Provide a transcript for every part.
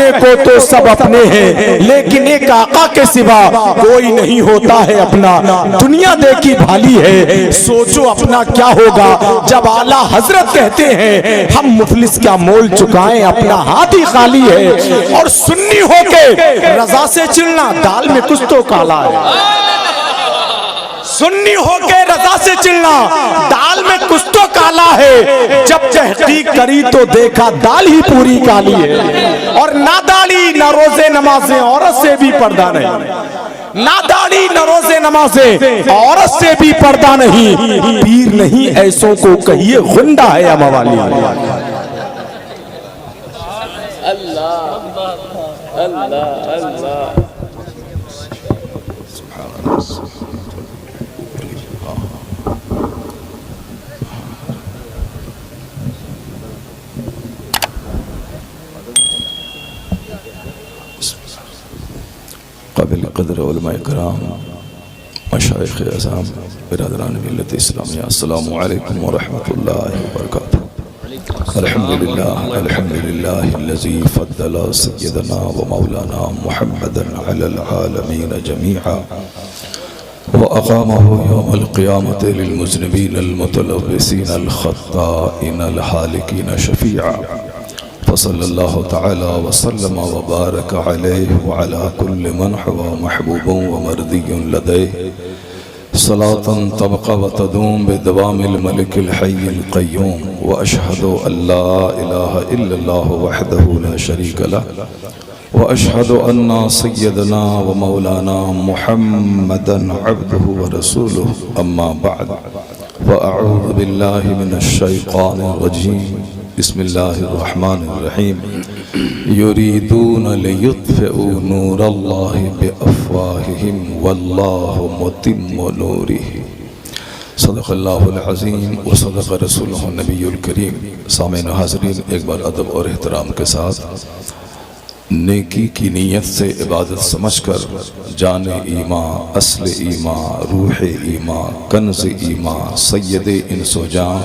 अपने को तो सब अपने हैं, लेकिन एक आका के सिवा कोई नहीं होता है अपना। दुनिया देखी भाली है, सोचो अपना क्या होगा जब आला हजरत कहते हैं हम मुफलिस क्या मोल चुकाएं, अपना हाथ ही खाली है। और सुन्नी होके रजा से चिढ़ना, दाल में कुछ तो काला है। सुन्नी होके रजा से चिढ़ना, दाल में कुछ तो काला है। जब तहकीक करी तो देखा दाल ही पूरी काली है। और ना दाढ़ी ना रोजे नमाजें, औरत से भी पर्दा नहीं। ना दाढ़ी ना रोजे नमाजें, औरत से भी पर्दा नहीं। पीर नहीं ऐसों को कहिए गुंडा है या मवाली। अल्लाह अल्लाह अल्लाह। काबिल क़द्र उलमा इकराम, मशाइख़ अज़ाम, बिरादरान मिल्लत इस्लामिया, अस्सलामु अलैकुम व रहमतुल्लाहि व बरकातुहू। अल्हम्दुलिल्लाह अल्हम्दुलिल्लाहिल्लज़ी फ़द्दल सय्यदना व मौलाना मुहम्मदन अलल आलमीन जमीआ व अक़ामहु यौमल क़ियामति लिल मुज़निबीन अल मुतलव्विसीन अल ख़त्ताइन अल हालिकीन शफ़ीआ। सल्लल्लाहु तआला व सल्लम व बारक अलैहि व अला कुल्लि मन हुवा महबूबुन व मर्दियुन लदैहि सलातन तबक़ा व तदूम बिदवामिल मलिकिल हय्यिल क़य्यूम। व अशहदु अल्ला इलाहा इल्लल्लाह वहदहु ला शरीका लह व अशहदु अन्ना सय्यदना व मौलाना मुहम्मदन अब्दुहु व रसूलुहु। अम्मा बअद व अऊज़ु बिल्लाहि मिनश शैतानिर रजीम। बिस्मिल्लाहिर्रहमानिर्रहीम। युरीदून लियुत्फ़िउ नूरल्लाहि बिअफ़वाहिहिम वल्लाहु मुतिम्मु नूरिही। सदक़ल्लाहुल अज़ीम व सदक़ रसूलुहुन नबियुल करीम। सामीन हाज़रीन, एक बार अदब और एहतराम के साथ नेकी की नीयत से इबादत समझकर जाने ईमां, अस्ल ईमां, रूह ईमां, कन्ज़ ईमां, सय्यदे इंसो जां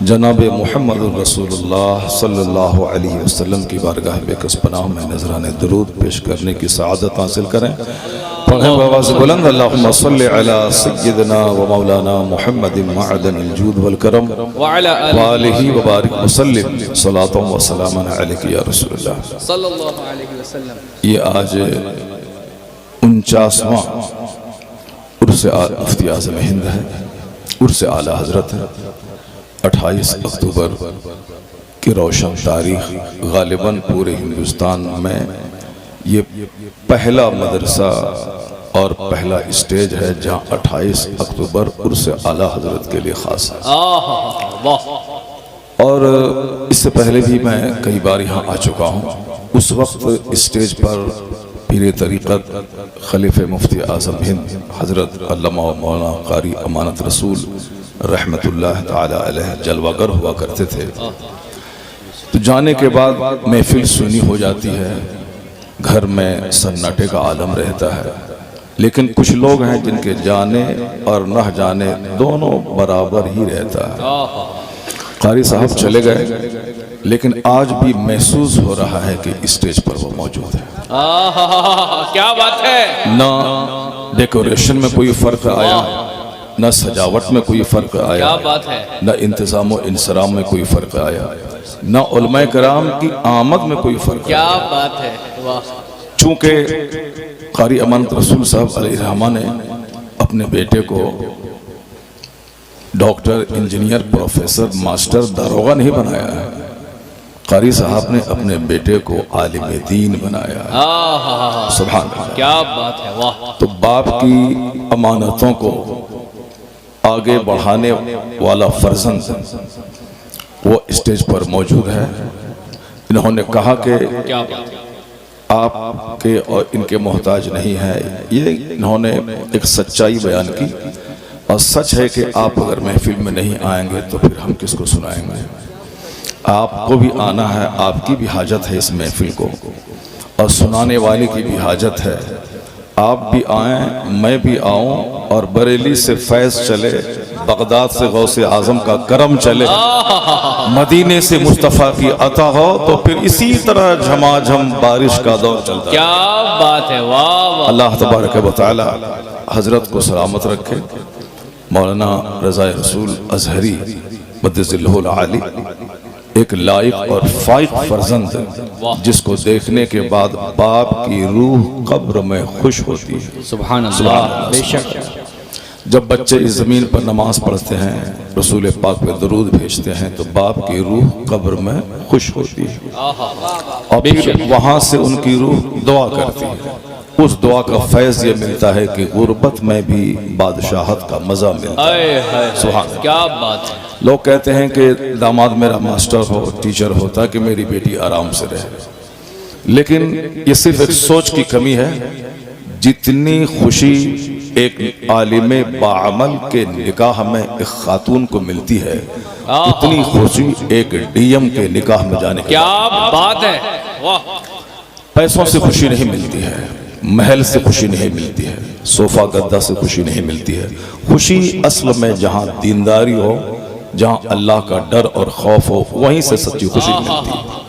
जनाब मुहम्मद रसूलुल्लाह सल्लल्लाहु अलैहि वसल्लम की बारगाह बेकस पनाह में नजराने दरूद पेश करने की सआदत हासिल करें। पढ़ें आवाज़ बुलंद, अल्लाहुम्मा सल्लि अला सय्यिदना व मौलाना मुहम्मदिन मअदनिल जूद वल करम व अला आलिहि व बारिक व सल्लिम सलातन व सलामन अलैका या रसूलल्लाह सल्लल्लाहु अलैहि वसल्लम। ये आज 49वां उर्स मुफ्ती आज़म हिंद है, उर्स आला हजरत है। 28 अक्टूबर की रोशन तारीख गालिबन पूरे हिंदुस्तान में ये पहला मदरसा और पहला स्टेज है जहाँ 28 अक्टूबर उर्स आला हजरत के लिए खास है। और इससे पहले भी मैं कई बार यहाँ आ चुका हूँ। उस वक्त स्टेज पर पीर तरीक़त खलीफे मुफ्ती आज़म हिंद हजरत अल्लामा मौलाना कारी अमानत रसूल रहमतुल्लाह ताला अलैह जलवागर हुआ करते थे। तो जाने के बाद महफिल सुनी हो जाती है, घर में सन्नाटे का आलम रहता है। लेकिन कुछ लोग हैं जिनके जाने और न जाने दोनों बराबर ही रहता है। कारी साहब चले गए, लेकिन आज भी महसूस हो रहा है कि स्टेज पर वो मौजूद है। क्या बात है। ना डेकोरेशन में कोई फर्क आया, न सजावट में कोई फर्क आया, क्या बात है। न इंतजाम व इंसराम में कोई फर्क आया, न उलमाए कराम की आमद में कोई फर्क क्या आया। बात है। वाह। चूंकि कारी अमानत रसूल साहब अलैहिर्रहमा ने अपने बेटे को डॉक्टर, इंजीनियर, प्रोफेसर, मास्टर, दारोगा नहीं बनाया है। कारी साहब ने अपने बेटे को आलिम दीन बनाया। सुभान अल्लाह, क्या बात है। वाह। तो बाप की अमानतों को आगे बढ़ाने वाला फर्जंद वो स्टेज पर मौजूद है। इन्होंने कहा कि क्या बात है। आपके और इनके मोहताज नहीं है। ये इन्होंने एक सच्चाई बयान की, और सच है कि आप अगर महफिल में नहीं आएंगे तो फिर हम किसको सुनाएंगे। आपको भी आना है, आपकी भी हाजत है इस महफिल को, और सुनाने वाले की भी हाजत है। आप भी आएँ, मैं भी आऊँ, और बरेली से फैज़ चले, बगदाद से गौसे आजम का करम चले, मदीने से मुस्तफ़ा की अता हो, तो फिर इसी तरह झमाझम बारिश का दौर चलता है। क्या बात है, वाह वाह। अल्लाह तबारक व तआला हजरत को सलामत रखे। मौलाना रज़ा रसूल अजहरी मद्दिज़िल्लहुल आली एक लायक और फाइक फर्जंद, जिसको देखने के बाद बाप की रूह कब्र में खुश होती है। सुभान अल्लाह, बेशक। जब बच्चे इस ज़मीन पर नमाज पढ़ते हैं, रसूल पाक पे दरूद भेजते हैं, तो बाप की रूह कब्र में खुश होती है और फिर वहाँ से उनकी रूह दुआ करती है। उस दुआ का फैज़ ये मिलता है कि गुर्बत में भी बादशाहत का मज़ा मिलता है। सुभान, क्या बात है। लोग कहते हैं कि दामाद मेरा मास्टर हो, टीचर हो, ताकि मेरी बेटी आराम से रहे, लेकिन ये सिर्फ एक सोच की कमी है। जितनी खुशी एक आलिम बाअमल के निकाह में एक खातून को मिलती है, उतनी खुशी एक डीएम के निकाह में जाने की। क्या बात है, वाह। पैसों से खुशी नहीं मिलती है, महल से खुशी नहीं मिलती है, सोफा गद्दा से खुशी नहीं मिलती है। खुशी असल में जहाँ दीनदारी हो, जहाँ अल्लाह का डर और खौफ हो, वहीं से सच्ची खुशी मिलती है।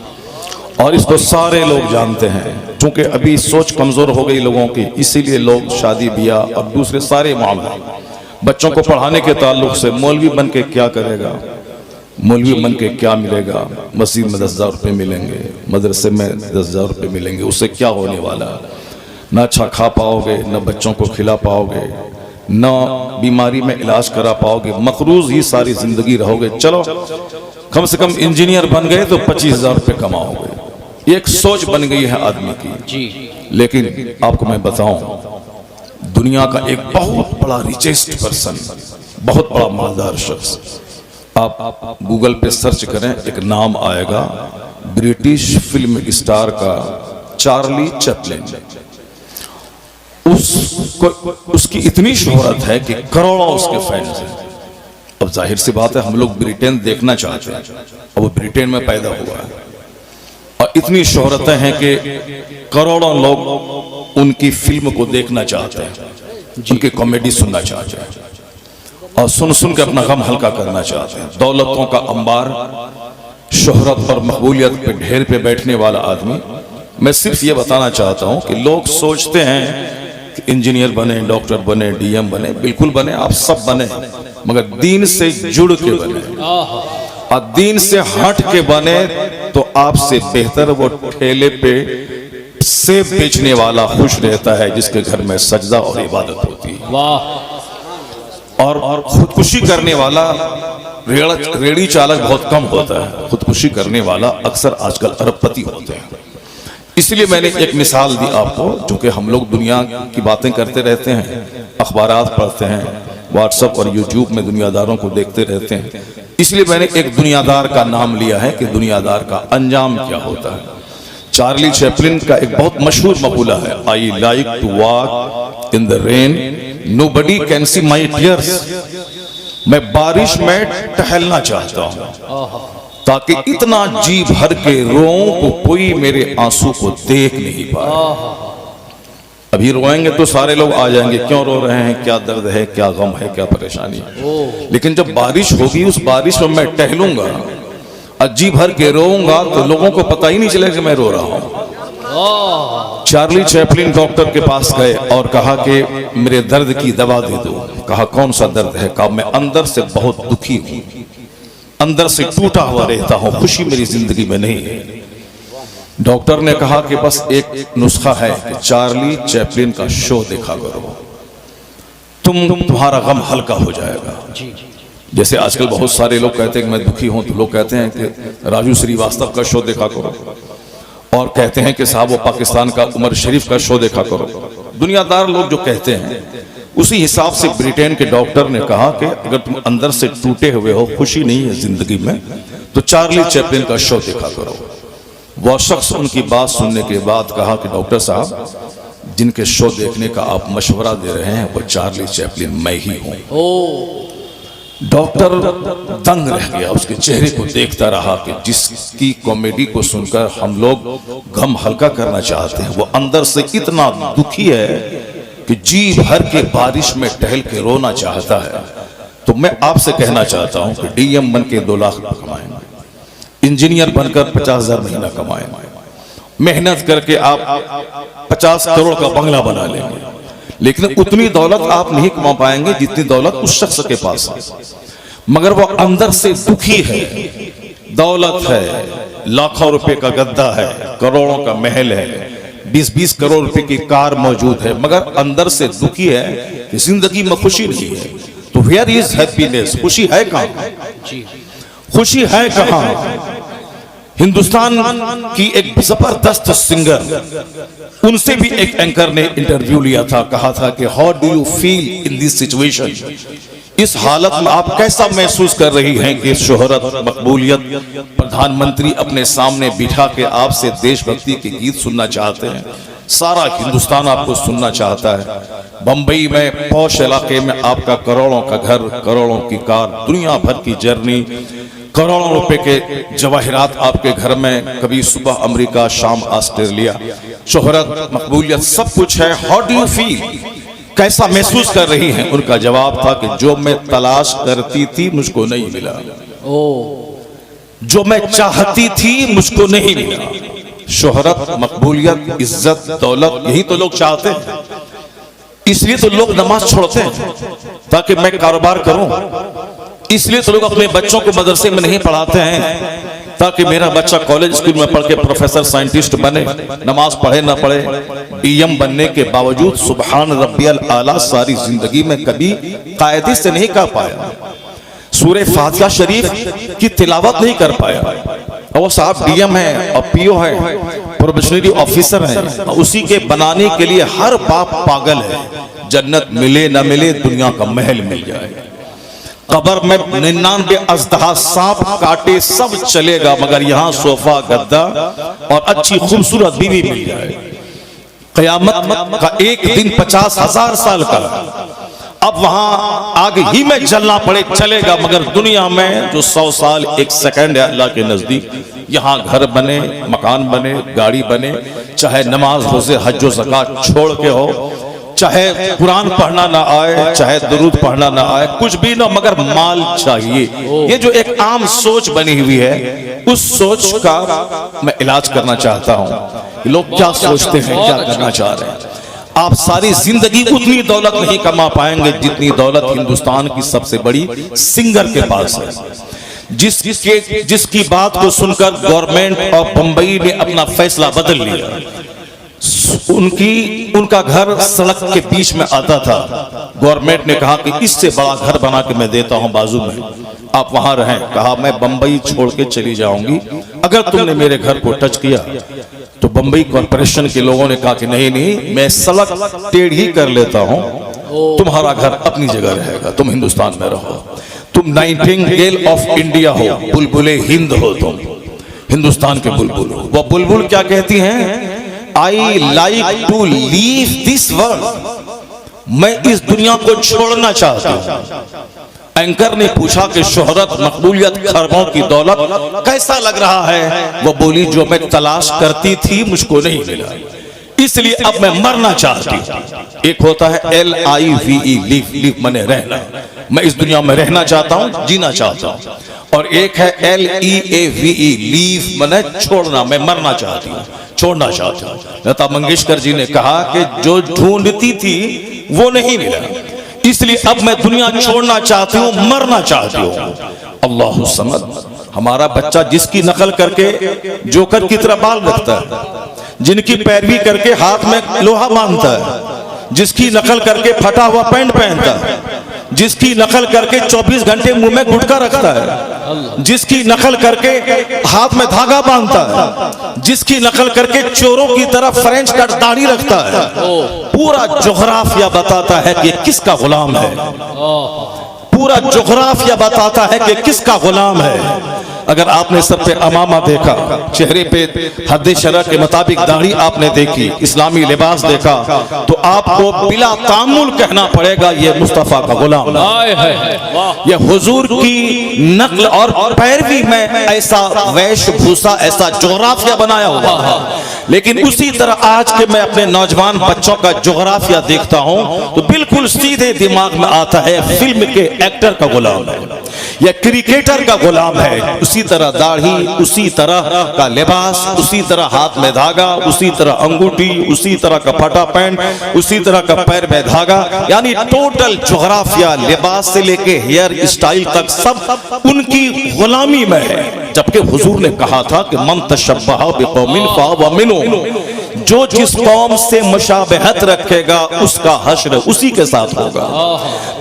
और इसको सारे लोग जानते हैं। चूंकि अभी सोच कमजोर हो गई लोगों की, इसीलिए लोग शादी ब्याह और दूसरे सारे मामले, बच्चों को पढ़ाने के ताल्लुक से मौलवी बन के क्या करेगा, मौलवी बन के क्या मिलेगा, मस्जिद में 10,000 रुपये मिलेंगे, मदरसे में 10,000 रुपये मिलेंगे, उससे क्या होने वाला। न अच्छा खा पाओगे, न बच्चों को खिला पाओगे, न बीमारी में इलाज करा पाओगे, मकरूज ही सारी जिंदगी रहोगे। चलो कम से कम इंजीनियर बन गए तो 25,000 रुपये कमाओगे। एक सोच बन गई है आदमी की जी। लेकिन आपको मैं बताऊं, दुनिया का एक बहुत बड़ा रिचेस्ट पर्सन, बहुत बड़ा मालदार शख्स, आप गूगल पे सर्च करें, एक नाम आएगा, ब्रिटिश फिल्म स्टार का चार्ली चैपलिन। उसकी इतनी शोहरत है कि करोड़ों उसके फैंस हैं। अब जाहिर सी बात है, हम लोग ब्रिटेन देखना चाहते हैं, अब वो ब्रिटेन में पैदा हुआ है और इतनी शोहरतें हैं कि करोड़ों लोग उनकी फिल्म को देखना चाहते हैं, उनकी कॉमेडी सुनना चाहते हैं और सुन सुन के अपना गम हल्का करना चाहते हैं। दौलतों का अंबार, शोहरत और मकबूलियत पे ढेर पे बैठने वाला आदमी। मैं सिर्फ ये बताना चाहता हूँ कि लोग सोचते हैं कि इंजीनियर बने, डॉक्टर बने, डीएम बने, बिल्कुल बने, आप सब बने, मगर दीन से जुड़ के बने और दीन से हट के बने तो आपसे बेहतर वो ठेले पे सेब बेचने वाला खुश रहता है, जिसके घर में सजदा और इबादत होती है। वाह। और खुदकुशी करने वाला रेड़ी चालक बहुत कम होता है, खुदकुशी करने वाला अक्सर आजकल अरबपति होते हैं। इसलिए मैंने एक मिसाल दी आपको, क्योंकि हम लोग दुनिया की बातें करते रहते हैं, अखबारात पढ़ते हैं, व्हाट्सएप और यूट्यूब में दुनियादारों को देखते रहते हैं। इसलिए मैंने एक दुनियादार का नाम लिया है कि दुनियादार का अंजाम क्या होता है। चार्ली चैपलिन का एक बहुत मशहूर मकूला है, I like to walk in the rain, nobody can see my tears. मैं बारिश में टहलना चाहता हूँ ताकि इतना जी भर के रोऊं को कोई मेरे आंसू को देख नहीं पाए। अभी रोएंगे तो सारे लोग आ जाएंगे, क्यों रो रहे हैं, क्या दर्द है, क्या गम है, क्या परेशानी है। लेकिन जब बारिश होगी, उस बारिश में मैं टहलूंगा और जी भर के रोऊंगा तो लोगों को पता ही नहीं चलेगा कि मैं रो रहा हूं। चार्ली चैपलिन डॉक्टर के पास गए और कहा कि मेरे दर्द की दवा दे दो। कहा कौन सा दर्द है? कहा मैं अंदर से बहुत दुखी हूं, अंदर से टूटा हुआ रहता हूं, खुशी मेरी जिंदगी में नहीं है। डॉक्टर ने कहा कि बस एक नुस्खा है कि चार्ली चैपलिन का शो देखा करो, तुम्हारा गम हल्का हो जाएगा। जैसे आजकल बहुत सारे लोग कहते हैं कि मैं दुखी हूं, तो लोग कहते हैं कि राजू श्रीवास्तव का शो देखा करो, और कहते हैं कि साहब वो पाकिस्तान का उमर शरीफ का शो देखा करो। दुनियादार लोग जो कहते हैं, उसी हिसाब से ब्रिटेन के डॉक्टर ने कहा कि अगर तुम अंदर से टूटे हुए हो, खुशी नहीं है जिंदगी में, तो चार्ली चैपलिन का शो देखा करो। वह शख्स उनकी बात सुनने के बाद कहा कि डॉक्टर साहब, जिनके शो देखने का आप मशवरा दे रहे हैं वो चार्ली चैपलिन मैं ही हूं। डॉक्टर दंग रह गया, उसके चेहरे को देखता रहा कि जिसकी कॉमेडी को सुनकर हम लोग गम हल्का करना चाहते हैं, वो अंदर से इतना दुखी है कि जी भर के बारिश में टहल के रोना चाहता है। तो मैं आपसे कहना चाहता हूं कि डीएम बन के 2 लाख कमाएंगे, इंजीनियर बनकर 50,000 महीना कमाएंगे, मेहनत करके आप 50 करोड़ का बंगला बना लेंगे, लेकिन उतनी दौलत आप नहीं कमा पाएंगे जितनी दौलत उस शख्स के पास है। मगर वो अंदर से दुखी है, दौलत है, लाखों रुपए का गद्दा है, करोड़ों का महल है, 20-20 करोड़ रुपए की कार मौजूद है, मगर अंदर से दुखी है कि जिंदगी में खुशी नहीं है। तो वेयर इज हैप्पीनेस? खुशी है कहां? खुशी है कहां? हिंदुस्तान की एक जबरदस्त सिंगर, उनसे भी एक एंकर ने इंटरव्यू लिया था, कहा था कि how do you feel in this situation? इस हालत में आप कैसा महसूस कर रही हैं कि शोहरत, मकबूलियत, प्रधानमंत्री अपने सामने बिठा के आपसे देशभक्ति के गीत सुनना चाहते हैं, सारा हिंदुस्तान आपको सुनना चाहता है। बंबई में पौश इलाके में आपका करोड़ों का घर, करोड़ों की कार, दुनिया भर की जर्नी, करोड़ों रुपए के जवाहरात आपके घर में, कभी सुबह अमेरिका, शाम ऑस्ट्रेलिया, शोहरत, मकबूलियत सब कुछ है। How do you feel? कैसा महसूस कर रही हैं? उनका जवाब था कि जो मैं तलाश करती थी मुझको नहीं मिला, जो मैं चाहती थी मुझको नहीं मिला। शोहरत, मकबूलियत, इज्जत, दौलत, यही तो लोग चाहते हैं। इसलिए तो लोग नमाज छोड़ते हैं ताकि मैं कारोबार करूं। इसलिए तो लोग अपने बच्चों को मदरसे में नहीं पढ़ाते हैं ताकि मेरा बच्चा कॉलेज स्कूल में पढ़ के प्रोफेसर, साइंटिस्ट बने, नमाज पढ़े ना पढ़े। डीएम बनने के बावजूद सुबहान रब्बियल आला सारी जिंदगी में कभी कायदे से नहीं कर पाया, सूरे फातिहा शरीफ की तिलावत नहीं कर पाया। और वो साहब डीएम है और पीओ है, प्रोबेशनरी ऑफिसर है, उसी के बनाने के लिए हर बाप पागल है। जन्नत मिले ना मिले, दुनिया का महल मिल जाए, कब्र में 99 अज़दहा, सांप काटे सब चलेगा, मगर यहाँ सोफा, गद्दा और अच्छी खूबसूरत बीवी मिल जाए। क़यामत का एक दिन 50,000 साल का, अब वहां आग ही में जलना पड़े चलेगा, मगर दुनिया में जो 100 साल 1 सेकंड है अल्लाह के नजदीक, यहाँ घर बने, मकान बने, गाड़ी बने, चाहे नमाज, रोजे, हज व ज़कात छोड़ के हो, चाहे कुरान पढ़ना ना आए, चाहे दुरूद पढ़ना ना आए, कुछ भी ना, मगर माल चाहिए। ये जो एक आम सोच बनी हुई है, उस सोच का मैं इलाज करना चाहता हूं। लोग क्या सोचते हैं, क्या करना चाह रहे हैं? आप सारी जिंदगी उतनी दौलत नहीं कमा पाएंगे जितनी दौलत हिंदुस्तान की सबसे बड़ी सिंगर के पास है, जिसकी बात को सुनकर गवर्नमेंट और बंबई ने अपना फैसला बदल लिया। उनका घर सड़क के बीच में आता था, गवर्नमेंट ने कहा कि इससे बड़ा घर बना के मैं देता हूं बाजू में, आप वहां रहें। कहा मैं बंबई छोड़ के चली जाऊंगी अगर तुमने मेरे घर को टच किया। तो बंबई कॉर्पोरेशन के लोगों ने कहा कि नहीं नहीं, मैं सड़क टेढ़ी कर लेता हूं, तुम्हारा घर अपनी जगह रहेगा, तुम हिंदुस्तान में रहो, तुम नाइटिंगेल ऑफ इंडिया हो, बुलबुले हिंद हो, तुम हिंदुस्तान के बुलबुल हो। वो बुलबुल क्या कहती हैं? I like to leave this world, मैं इस दुनिया को छोड़ना चाहता हूं। एंकर ने पूछा कि शोहरत, मकबूलियत, खरबों की दौलत कैसा लग रहा है? वो बोली जो मैं तलाश करती थी मुझको नहीं मिला, इसलिए अब मैं मरना चाहती हूं। एक होता है LIVE, लिव, लिव मने रहना, मैं इस दुनिया में रहना चाहता हूं, जीना चाहता हूं। और एक है LEAVE, लीव मने छोड़ना, मैं मरना चाहती हूं, छोड़ना चाहती हूं। लता मंगेशकर जी ने कहा कि जो ढूंढती थी वो नहीं मिला, इसलिए अब मैं दुनिया छोड़ना चाहती हूं, मरना चाहती हूं। अल्लाहु समद। हमारा बच्चा जिसकी नकल करके जोकर की तरह बाल रखता है, जिनकी पैरवी करके हाथ में लोहा बांधता है, जिसकी नकल करके फटा हुआ पैंट पहनता है, जिसकी नकल करके 24 घंटे मुंह में गुटखा रखता है, जिसकी नकल करके हाथ में धागा बांधता है, जिसकी नकल करके चोरों की तरह फ्रेंच कट दाढ़ी रखता है, पूरा जोग्राफिया बताता है कि किसका गुलाम है, पूरा जोग्राफिया बताता है कि किसका गुलाम है। अगर आपने सर पे अमामा देखा, चेहरे पे हद शरअ के मुताबिक दाढ़ी आपने देखी, इस्लामी लिबास देखा, तो आपको बिला तामुल कहना पड़ेगा ये मुस्तफा का गुलाम है। ये हुजूर की नकल और पैरवी में ऐसा वेशभूषा, ऐसा जोग्राफिया बनाया हुआ है लेकिन उसी तरह आज के मैं अपने नौजवान बच्चों का जोग्राफिया देखता हूं तो बिल्कुल सीधे दिमाग में आता है फिल्म के एक्टर का गुलाम है या क्रिकेटर का गुलाम है। उसी तरह दाढ़ी, उसी तरह का लिबास, उसी तरह हाथ में धागा, उसी तरह अंगूठी, उसी तरह का फटा पैंट, उसी तरह का पैर में धागा, यानी टोटल जोग्राफिया लिबास से लेके हेयर स्टाइल तक सब उनकी गुलामी में है। जबकि हुजूर ने कहा था कि मन तशब्बह बिकौमिन फहुव मिनहुम, जो जिस कौम से मुशाबहत रखेगा उसका हश्र उसी के साथ होगा।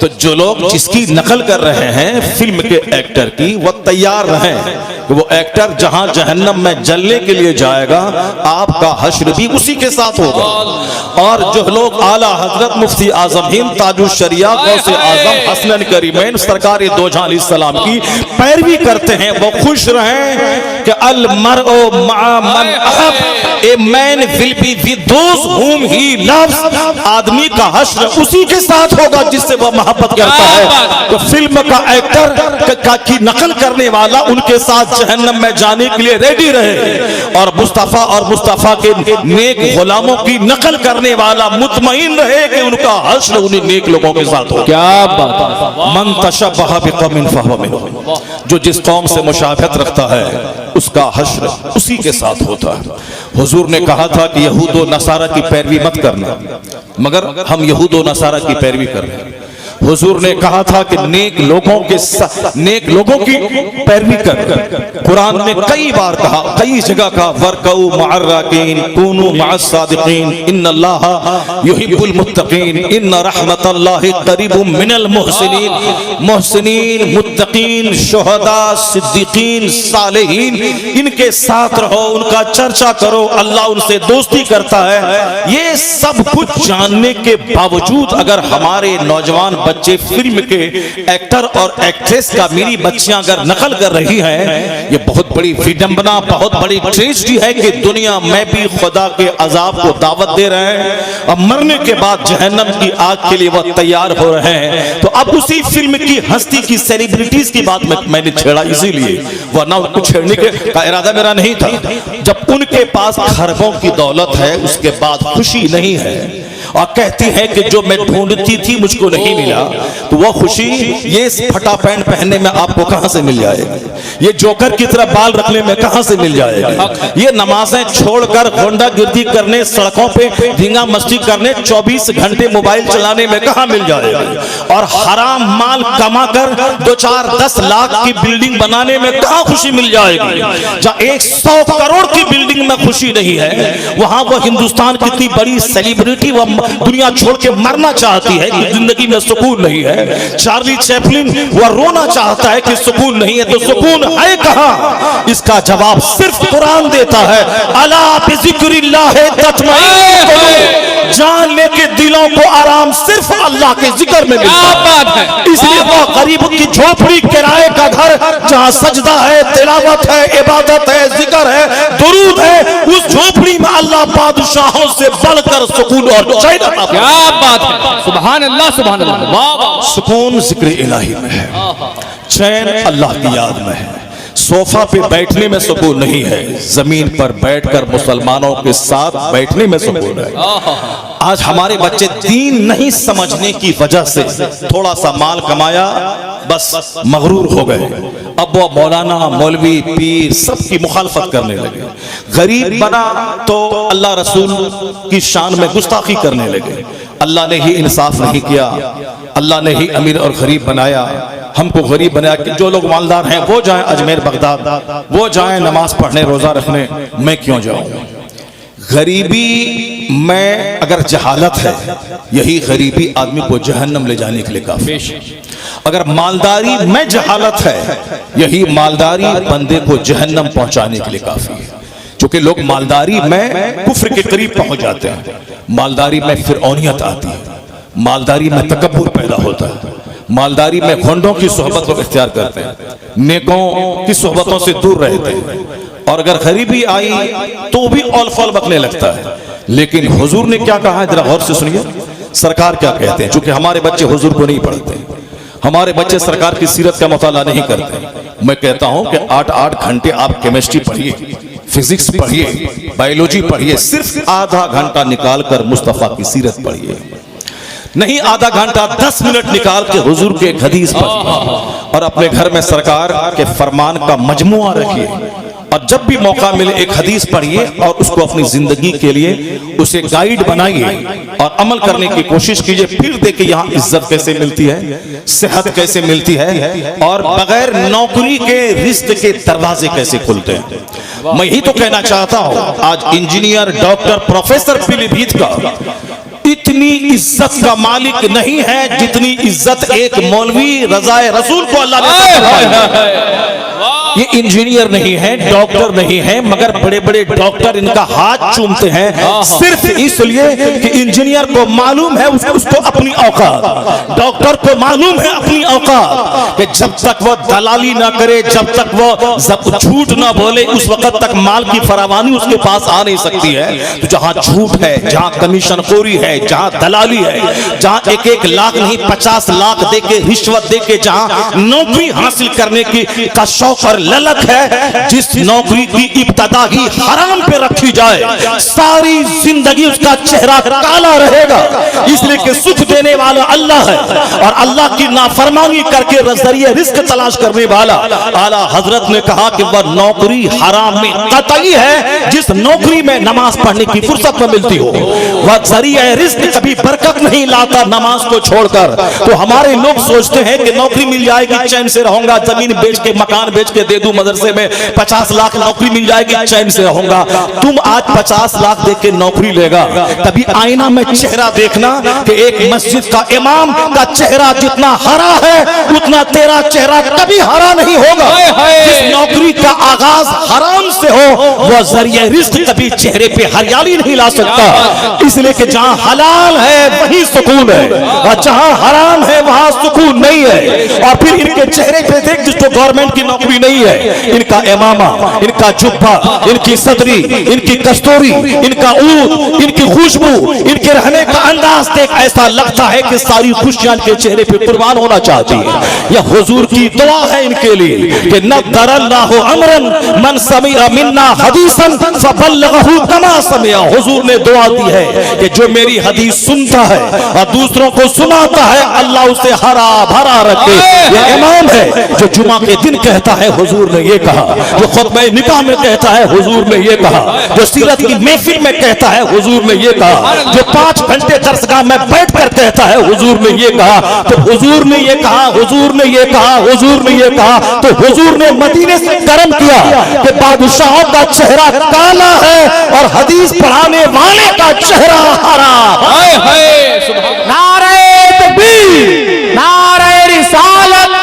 तो जो लोग जिसकी नकल कर रहे हैं फिल्म के एक्टर की, वो तैयार रहें कि वो एक्टर जहां जहन्नम में जलने के लिए जाएगा आपका हश्र भी उसी के साथ होगा। और जो लोग आला हजरत मुफ्ती आजम हिंद ताजुल शरिया गौसे आजम हसनैन करीमैन सरकार दो जहां अलैहिस्सलाम की पैरवी करते हैं वो खुश रहें कि अल मरओ मअ मन अहब, a man will be with those whom he loves, आदमी का हश्र उसी के साथ होगा जिससे वह मोहब्बत करता है। तो फिल्म का एक्टर की नकल करने वाला उनके साथ जहन्नम में जाने के लिए रेडी रहे और मुस्तफा के नेक गुलामों की नकल करने वाला मुतमईन रहे कि उनका हश्र उन्हीं नेक लोगों के साथ हो। क्या बात। मन तशब्बह बिकौमिन फहुव मिनहुम, जो जिस कौम से मुशाबहत रखता है उसका हश्र उसी के साथ होता है। हुजूर ने कहा था कि यहूद व नसारा की पैरवी मत करना, मगर हम यहूद व नसारा की पैरवी कर रहे हैं। हुजूर ने कहा था कि नेक लोगों की पैरवी कर। कुरान ने कई बार कहा, कई जगह कहा वरकऊ मअर्राकीन कूनू मअस्सादिकीन इन्नल्लाहा युहिब्बुल मुत्तकीन इन्न रहमतल्लाहि करीबुम मिनल मुहसिनीन। मुहसिनीन, मुत्तकीन, शुहदा, सिद्दीकीन, सालेहीन, इनके साथ रहो, उनका चर्चा करो, अल्लाह उनसे दोस्ती करता है। ये सब कुछ जानने के बावजूद अगर हमारे नौजवान बच्चे फिल्म के एक्टर और एक्ट्रेस का, मेरी बच्चियां अगर नकल कर रही हैं, ये बहुत बड़ी विडंबना, बहुत बड़ी ट्रेजेडी है कि दुनिया में भी खुदा के अजाब को दावत दे रहे हैं और मरने के बाद जहन्नम की आग के लिए वह तैयार हो रहे हैं। तो अब उसी फिल्म की हस्ती की सेलिब्रिटीज की बात मैंने छेड़ा इसीलिए, वरना उनको छेड़ने का इरादा मेरा नहीं था। जब उनके पास खरबों की दौलत है उसके बाद खुशी नहीं है और कहती है कि जो मैं ढूंढती थी मुझको नहीं मिला, तो वह खुशी ये फटा पैंट पहनने में आपको कहां से मिल जाएगी, ये जोकर की तरह बाल रखने में कहां से मिल जाएगी, ये नमाजें छोड़कर गुंडागिर्दी करने, सड़कों पे धींगा मस्ती करने, 24 घंटे मोबाइल चलाने में कहां मिल जाएगी, और हराम माल कमाकर 2-4-10 लाख की बिल्डिंग बनाने में कहां खुशी मिल जाएगी। जहां 100 करोड़ की बिल्डिंग में खुशी नहीं है, वहां वो हिंदुस्तान की इतनी बड़ी सेलिब्रिटी वह दुनिया छोड़ के मरना चाहती है कि जिंदगी में सुकून नहीं है। चार्ली चैपलिन वह रोना चाहता है कि सुकून नहीं है, तो सुकून है कहां? इसका जवाब सिर्फ कुरान देता है। अला बिज़िक्रिल्लाह तत्मइन्नुल कुलूब, जान लेके दिलों को आराम सिर्फ अल्लाह के जिक्र में मिलता है। इसलिए वो गरीब की झोपड़ी, किराए का घर, जहां सजदा है, तिलावत है, इबादत है, जिक्र है, दुरूद है, उस झोपड़ी में अल्लाह बादशाहों से बढ़कर सुकून और चैन। क्या बात है, सुभान अल्लाह, सुभान अल्लाह। वाह, सुकून जिक्र इलाही में है, चैन अल्लाह की याद में है। सोफा पे बैठने में सुकून नहीं है, जमीन पर बैठकर मुसलमानों के साथ बैठने में सुकून है। आज हमारे बच्चे दीन नहीं समझने की वजह से थोड़ा सा माल कमाया बस मगरूर हो गए, अब वो मौलाना, मौलवी, पीर सबकी मुखालफत करने लगे। गरीब बना तो अल्लाह रसूल की शान में गुस्ताखी करने लगे। अल्लाह ने ही इंसाफ नहीं किया, अल्लाह ने ही अमीर और गरीब बनाया, हमको गरीब बनाया कि जो लोग मालदार हैं वो जाएं अजमेर बगदाद, वो जाएं नमाज पढ़ने, रोजा रखने, मैं क्यों जाऊं? गरीबी में अगर जहालत है, यही गरीबी आदमी को जहन्नम ले जाने के लिए काफी। अगर मालदारी में जहालत है, यही मालदारी बंदे को जहन्नम पहुंचाने के लिए काफी है। क्योंकि लोग मालदारी में कुफ्र के करीब पहुंच जाते हैं, मालदारी में फिरौनियत आती है, मालदारी में तकब्बुर पैदा होता है, मालदारी में घोंडों की सोहबत को इख्तियार करते हैं, नेकों की सोहबतों से दूर रहते हैं, और अगर गरीबी आई तो भी औल फौल बकने लगता है। लेकिन हुजूर ने क्या कहा है, जरा गौर से सुनिए। सरकार क्या कहते हैं? चूंकि हमारे बच्चे हुजूर को नहीं पढ़ते, हमारे बच्चे सरकार की सीरत का मुताला नहीं करते। मैं कहता हूं कि 8-8 घंटे आप केमिस्ट्री पढ़िए, फिजिक्स पढ़िए, बायोलॉजी पढ़िए, सिर्फ आधा घंटा निकाल कर मुस्तफा की सीरत पढ़िए, नहीं आधा घंटा 10 मिनट निकाल के हुजूर के एक हदीस पढ़िए और अपने घर में सरकार के फरमान का मजमुआ रखिए और जब भी मौका मिले एक हदीस पढ़िए और उसको अपनी जिंदगी के लिए उसे गाइड बनाइए और अमल करने की कोशिश कीजिए। फिर देखिए यहाँ इज्जत कैसे मिलती है, सेहत कैसे मिलती है और बगैर नौकरी के रिस्क के दरवाजे कैसे खुलते हैं। मैं ही तो कहना चाहता हूँ, आज इंजीनियर, डॉक्टर, प्रोफेसर पीलीभीत का इतनी इज्जत का मालिक नहीं है जितनी इज्जत एक मौलवी रज़ाए रसूल को अल्लाह ने। ये इंजीनियर नहीं है, डॉक्टर नहीं है, मगर बड़े बड़े डॉक्टर इनका हाथ चूमते हैं सिर्फ इसलिए कि इंजीनियर को मालूम है उसको अपनी औकात, डॉक्टर को मालूम है अपनी औकात, कि जब तक वो दलाली ना करे, जब तक वो झूठ ना बोले, उस वक्त तक माल की फरावानी उसके पास आ नहीं सकती है। तो जहां झूठ है, जहां कमीशन खोरी है, जहां दलाली है, जहां 1-1 लाख नहीं 50 लाख देके रिश्वत देके जहां नौकरी हासिल करने की का शौक और ललक है, जिस नौकरी की इब्तदा ही हराम पे रखी जाए सारी जिंदगी उसका चेहरा काला रहेगा, इसलिए कि सुख देने वाला अल्लाह है और अल्लाह की नाफरमानी करके जरिए रिस्क तलाश करने वाला आला हजरत ने कहा कि वह नौकरी हराम में कतई है जिस नौकरी में नमाज पढ़ने की फुर्सत न मिलती हो। वह जरिए रिस्क कभी बरकत नहीं लाता नमाज को छोड़कर। तो हमारे लोग सोचते हैं कि नौकरी मिल जाएगी, चैन से रहूंगा, जमीन बेच के मकान बेच के दे दूं मदरसे में 50 लाख नौकरी मिल जाएगी, चैन से रहूंगा। तुम आज 50 लाख दे के नौकरी लेगा, कभी आईना में चेहरा देखना कि एक मस्जिद का इमाम का चेहरा जितना हरा है उतना तेरा चेहरा कभी हरा नहीं होगा। जिस नौकरी का आगाज हराम से हो वह जरिए रिस्क कभी चेहरे पे हरियाली नहीं ला सकता। इसलिए कि जहां हलाल है वही सुकून है और जहां हराम है वहां सुकून नहीं है। और फिर इनके चेहरे पे देख, जिसको गवर्नमेंट की नौकरी नहीं है, इनका इमामा, इनका जुब्बा, इनकी सदरी, इनकी कस्तूरी, इनका ऊद, इनकी खुशबू, इनके रहने का अंदाज देख ऐसा लगता है कि सारी खुशियां इनके चेहरे पे कुर्बान होना चाहती है। यह हुजूर की दुआ है इनके लिए कि नदरल्लाहु अमरन मन समिअ मिन्ना हदीसन फबल्लगहु कमा समिअ। हुजूर ने दुआ दी है कि जो मेरी हदीस सुनता है और दूसरों को सुनाता है अल्लाह उसे हरा भरा रखे। यह इमाम है जो जुमा के दिन कहता है हुजूर ने ये कहा, जो खुतबा निकाह में कहता है हुजूर ने ये कहा, जो सीरत की महफिल में कहता है हुजूर ने ये कहा, जो 5 घंटे दरसगाह में बैठकर कहता है हुजूर ने ये कहा। तो हुजूर ने ये कहा, हुजूर ने ये कहा, हुजूर ने ये कहा, तो हुजूर ने मदीने से करम किया कि बादशाहों का चेहरा काला है और हदीस पढ़ाने वाले का चेहरा हरा। नारे तकबीर, नारे रिसालत,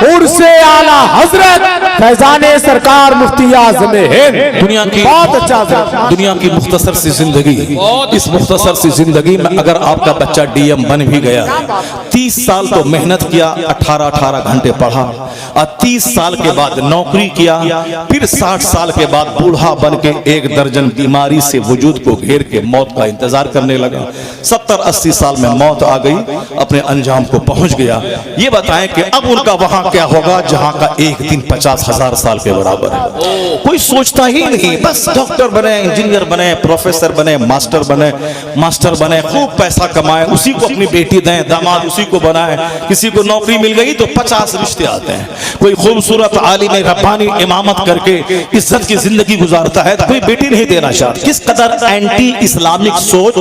उर्से आला हजरत फैजाने सरकार मुफ्ती आज़म हिंद। दुनिया की बहुत अच्छा, दुनिया की मुख्तसर सी जिंदगी, इस मुख्तसर सी जिंदगी में अगर आपका बच्चा डीएम बन भी गया, 30 साल तो मेहनत किया, 18 घंटे पढ़ा और 30 साल के बाद नौकरी किया, फिर 60 साल के बाद बूढ़ा बन के 1 दर्जन बीमारी से वजूद को घेर के मौत का इंतजार करने लगा। 70-80 साल में मौत आ गई, अपने अंजाम को पहुंच गया। ये बताएं कि अब उनका वहां क्या होगा जहां का एक दिन 50,000 साल के बराबर है। कोई सोचता ही नहीं, बस डॉक्टर बने, इंजीनियर बने, प्रोफेसर बने, मास्टर बने, खूब पैसा कमाए, उसी को अपनी बेटी दें, दामाद उसी को बनाए। किसी को नौकरी मिल गई तो 50 रिश्ते आते हैं। कोई खूबसूरत आलिम रब्बानी इमामत करके इज्जत की जिंदगी गुजारता है तो कोई बेटी नहीं देना चाहता। किस कदर एंटी इस्लामिक सोच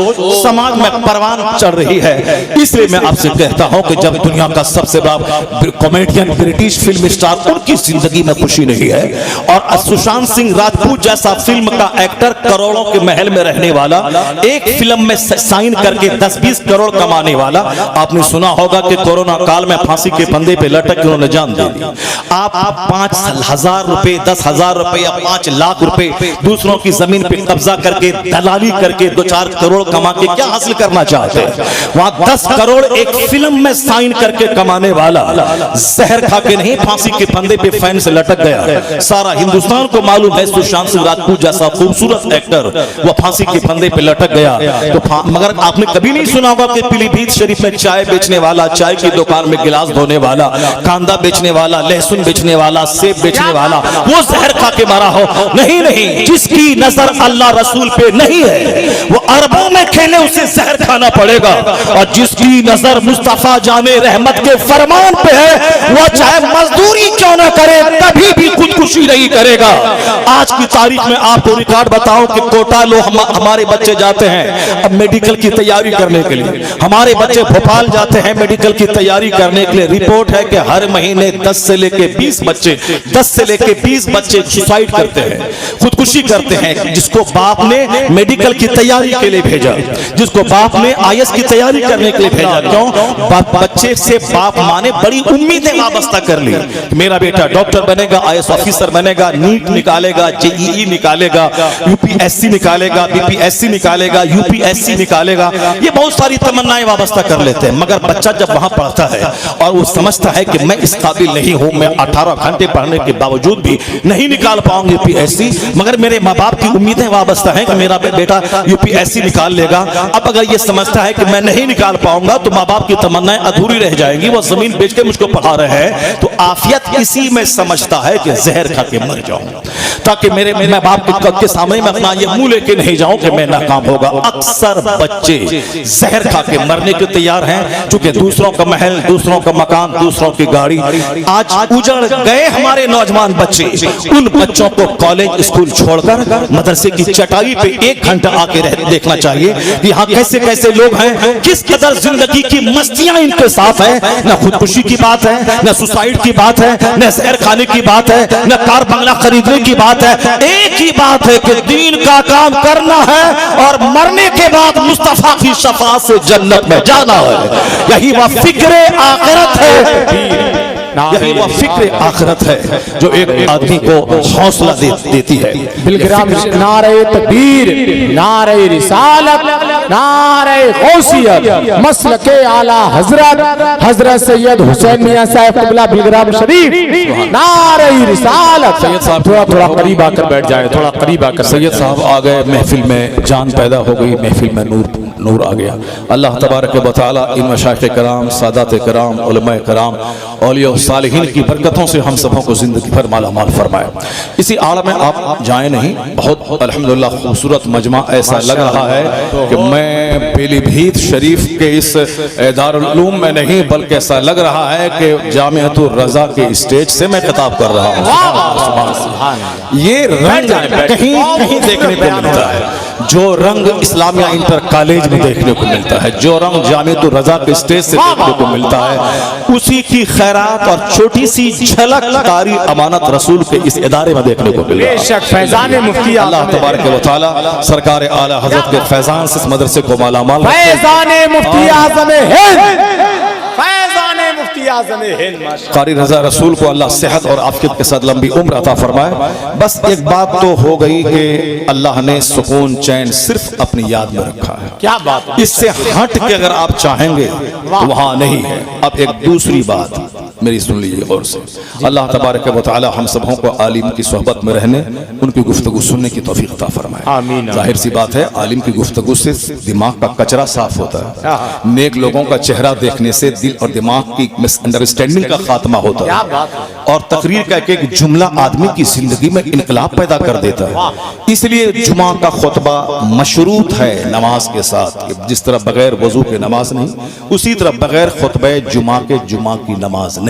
समाज में परवान चढ़ रही है। इसलिए मैं आपसे कहता हूं कि जब दुनिया का सबसे बड़ा कॉमेडियन ब्रिटिश फिल्म स्टार, उनकी जिंदगी में खुशी नहीं है और सुशांत सिंह राजपूत जैसा फिल्म का एक्टर, करोड़ों के महल में रहने वाला, एक फिल्म में साइन करके 10-20 करोड़ कमाने वाला, आपने सुना होगा कि कोरोना काल में फांसी के फंदे पे लटक के उन्होंने जान दे दी। आप 5,000 रुपए, 10,000 रुपए या 5 लाख रुपए दूसरों की जमीन पे कब्जा करके दलाली करके 2-4 करोड़ कमा के क्या हासिल करना चाहते हैं? वहां 10 करोड़ एक फिल्म में साइन करके कमाने वाला जहर खा के नहीं, फांसी के फंदे पे फैन से लटक लटक गया। सारा हिंदुस्तान को मालूम है सुशांत सिंह राजपूत जैसा खूबसूरत एक्टर वो फांसी के फंदे पे लटक गया। तो मगर आपने कभी नहीं सुना होगा कि पीलीभीत शरीफ में चाय बेचने वाला, चाय की दुकान में गिलास धोने वाला, कांदा बेचने वाला, लहसुन बेचने वाला, सेब बेचने वाला वो जहर खा के मरा हो। नहीं नहीं, जिसकी नजर अल्लाह रसूल पे नहीं है वो अरबों में खेले उसे जहर खाना पड़ेगा, और जिसकी नजर मुस्तफा जाने रहमत के फरमान पे है वो चाहे मजदूरी क्यों ना करे कभी भी खुदकुशी नहीं करेगा। आज की तारीख में आपको रिकॉर्ड बताऊं कि कोटा लो हमारे बच्चे जाते हैं अब मेडिकल की तैयारी करने के लिए, हमारे बच्चे भोपाल जाते हैं मेडिकल की तैयारी करने के लिए। रिपोर्ट है कि हर महीने 10 से लेके 20 बच्चे सुसाइड करते हैं, खुदकुशी करते हैं। जिसको बाप ने मेडिकल की तैयारी के लिए भेजा, जिसको बाप ने आईएएस की तैयारी करने के लिए भेजा, क्यों? बच्चे से बाप माँ ने बड़ी उम्मीदें वाबस्ता कर ली, मेरा बेटा डॉक्टर बनेगा, आईएएस ऑफिसर बनेगा, नीट निकालेगा, जेईई निकालेगा, यूपीएससी निकालेगा, बीपीएससी निकालेगा, यूपीएससी निकालेगा। ये बहुत सारी तमन्नाएं वाबस्ता कर लेते हैं। मगर बच्चा जब वहां पढ़ता है और वो समझता है कि मैं इस काबिल नहीं हूं, मैं 18 घंटे पढ़ने के बावजूद भी नहीं निकाल पाऊंगी यूपीएससी, मगर मेरे माँ बाप की उम्मीदें वाबस्ता है कि मेरा बेटा यूपीएससी निकाल लेगा। अब अगर ये समझता है कि मैं नहीं निकाल पाऊंगा तो माँ बाप की तमन्नाएं अधूरी रह जाएंगी, वो जमीन बेच के मुझको पढ़ा रहे हैं। तो आफियत इसी में समझता है कि जहर खा के मर जाऊं ताकि मेरे माँ बाप के सामने मैं अपना ये मुंह लेके नहीं जाऊं कि मैं नाकाम होगा। अक्सर बच्चे जहर खा के मरने के तैयार हैं, क्योंकि दूसरों का महल, दूसरों का मकान, दूसरों की गाड़ी। आज उजड़ गए हमारे नौजवान बच्चे। उन बच्चों को कॉलेज स्कूल छोड़कर मदरसे की चटाई पे 1 घंटा आके देखना चाहिए कि यहाँ कैसे कैसे लोग हैं, किस कदर जिंदगी की मस्तियां इनके साथ है। न खुदकुशी की बात है, न सुसाइड की बात है, न जहर खाने की बात है, न कार बंगला खरीदने की बात है। एक ही बात है कि दीन का काम करना है और मरने के बाद मुस्तफा की शफाअत से जन्नत में जाना है। यही वह फिक्र आखिरत है, यही वह फिक्र आखिरत है जो एक आदमी को हौसला देती है। बिलग्राम नारे तकबीर, नारे रिसालत, नारे गौसियत, मसलके आला हजरत हजरत सैयद हुसैन मियां साहब क़िबला बिलग्राम शरीफ, नारे रिसालत। सैयद साहब थोड़ा करीब आकर बैठ जाए, थोड़ा करीब आकर। सैयद साहब आ गए, महफिल में जान पैदा हो गई, महफिल में नूर आ गया। अल्लाह तबारक व तआला इन मशाइख़ कराम, सादात कराम, उलमाए कराम, औलिया सालिहीन की बरकतों से हम सबों को जिंदगी भर माला माल फरमाए। इसी आलम में आप जाए नहीं, बहुत अल्हम्दुलिल्लाह खूबसूरत मजमा। ऐसा लग रहा है कि मैं पीलीभीत शरीफ के इस दारुल उलूम में नहीं, बल्कि ऐसा लग रहा है कि जामिअतुर रज़ा के स्टेज से मैं खिताब कर रहा हूँ। ये रंग कहीं कहीं देखने को मिलता है, जो रंग इस्लामिया इंटर कॉलेज में देखने को मिलता है, जो रंग जामिअतुर रज़ा के स्टेज से देखने को मिलता है, उसी की खैरात और छोटी सी झलक कारी अमानत रसूल के इस इदारे में देखने को मिल रहा है। बेशक फैजान मुफ्ती अल्लाह तबारक व तआला सरकार आला हजरत के फैजान से इस मदरसे को मालामाल, फैजान मुफ्ती आज़म हिंद, फैजान मुफ्ती आज़म हिंद। कारी रज़ा रसूल को अल्लाह सेहत और आफियत के साथ लंबी उम्र अता फरमाए। बस एक बात तो हो गई कि अल्लाह ने सुकून चैन सिर्फ अपनी याद में रखा है। क्या बात, इससे हट के अगर आप चाहेंगे तो वहां नहीं है। अब एक दूसरी बात मेरी सुन लीजिए गौर से। अल्लाह तबारक व तआला हम सबों को आलिम की सोहबत में रहने, उनकी गुफ्तगू सुनने की तौफीक अता फरमाए। आमीन। जाहिर सी बात है, आलिम की गुफ्तगू से दिमाग का कचरा साफ होता है। नेक लोगों का चेहरा देखने से दिल और दिमाग की मिसअंडरस्टैंडिंग का खात्मा होता है, और तकरीर का एक जुमला आदमी की जिंदगी में इनकलाब पैदा कर देता है। इसलिए जुमा का खुतबा मशरूत है नमाज के साथ। जिस तरह बगैर वजू के नमाज नहीं, उसी तरह बगैर खुतबे जुमा के जुमा की नमाज नहीं।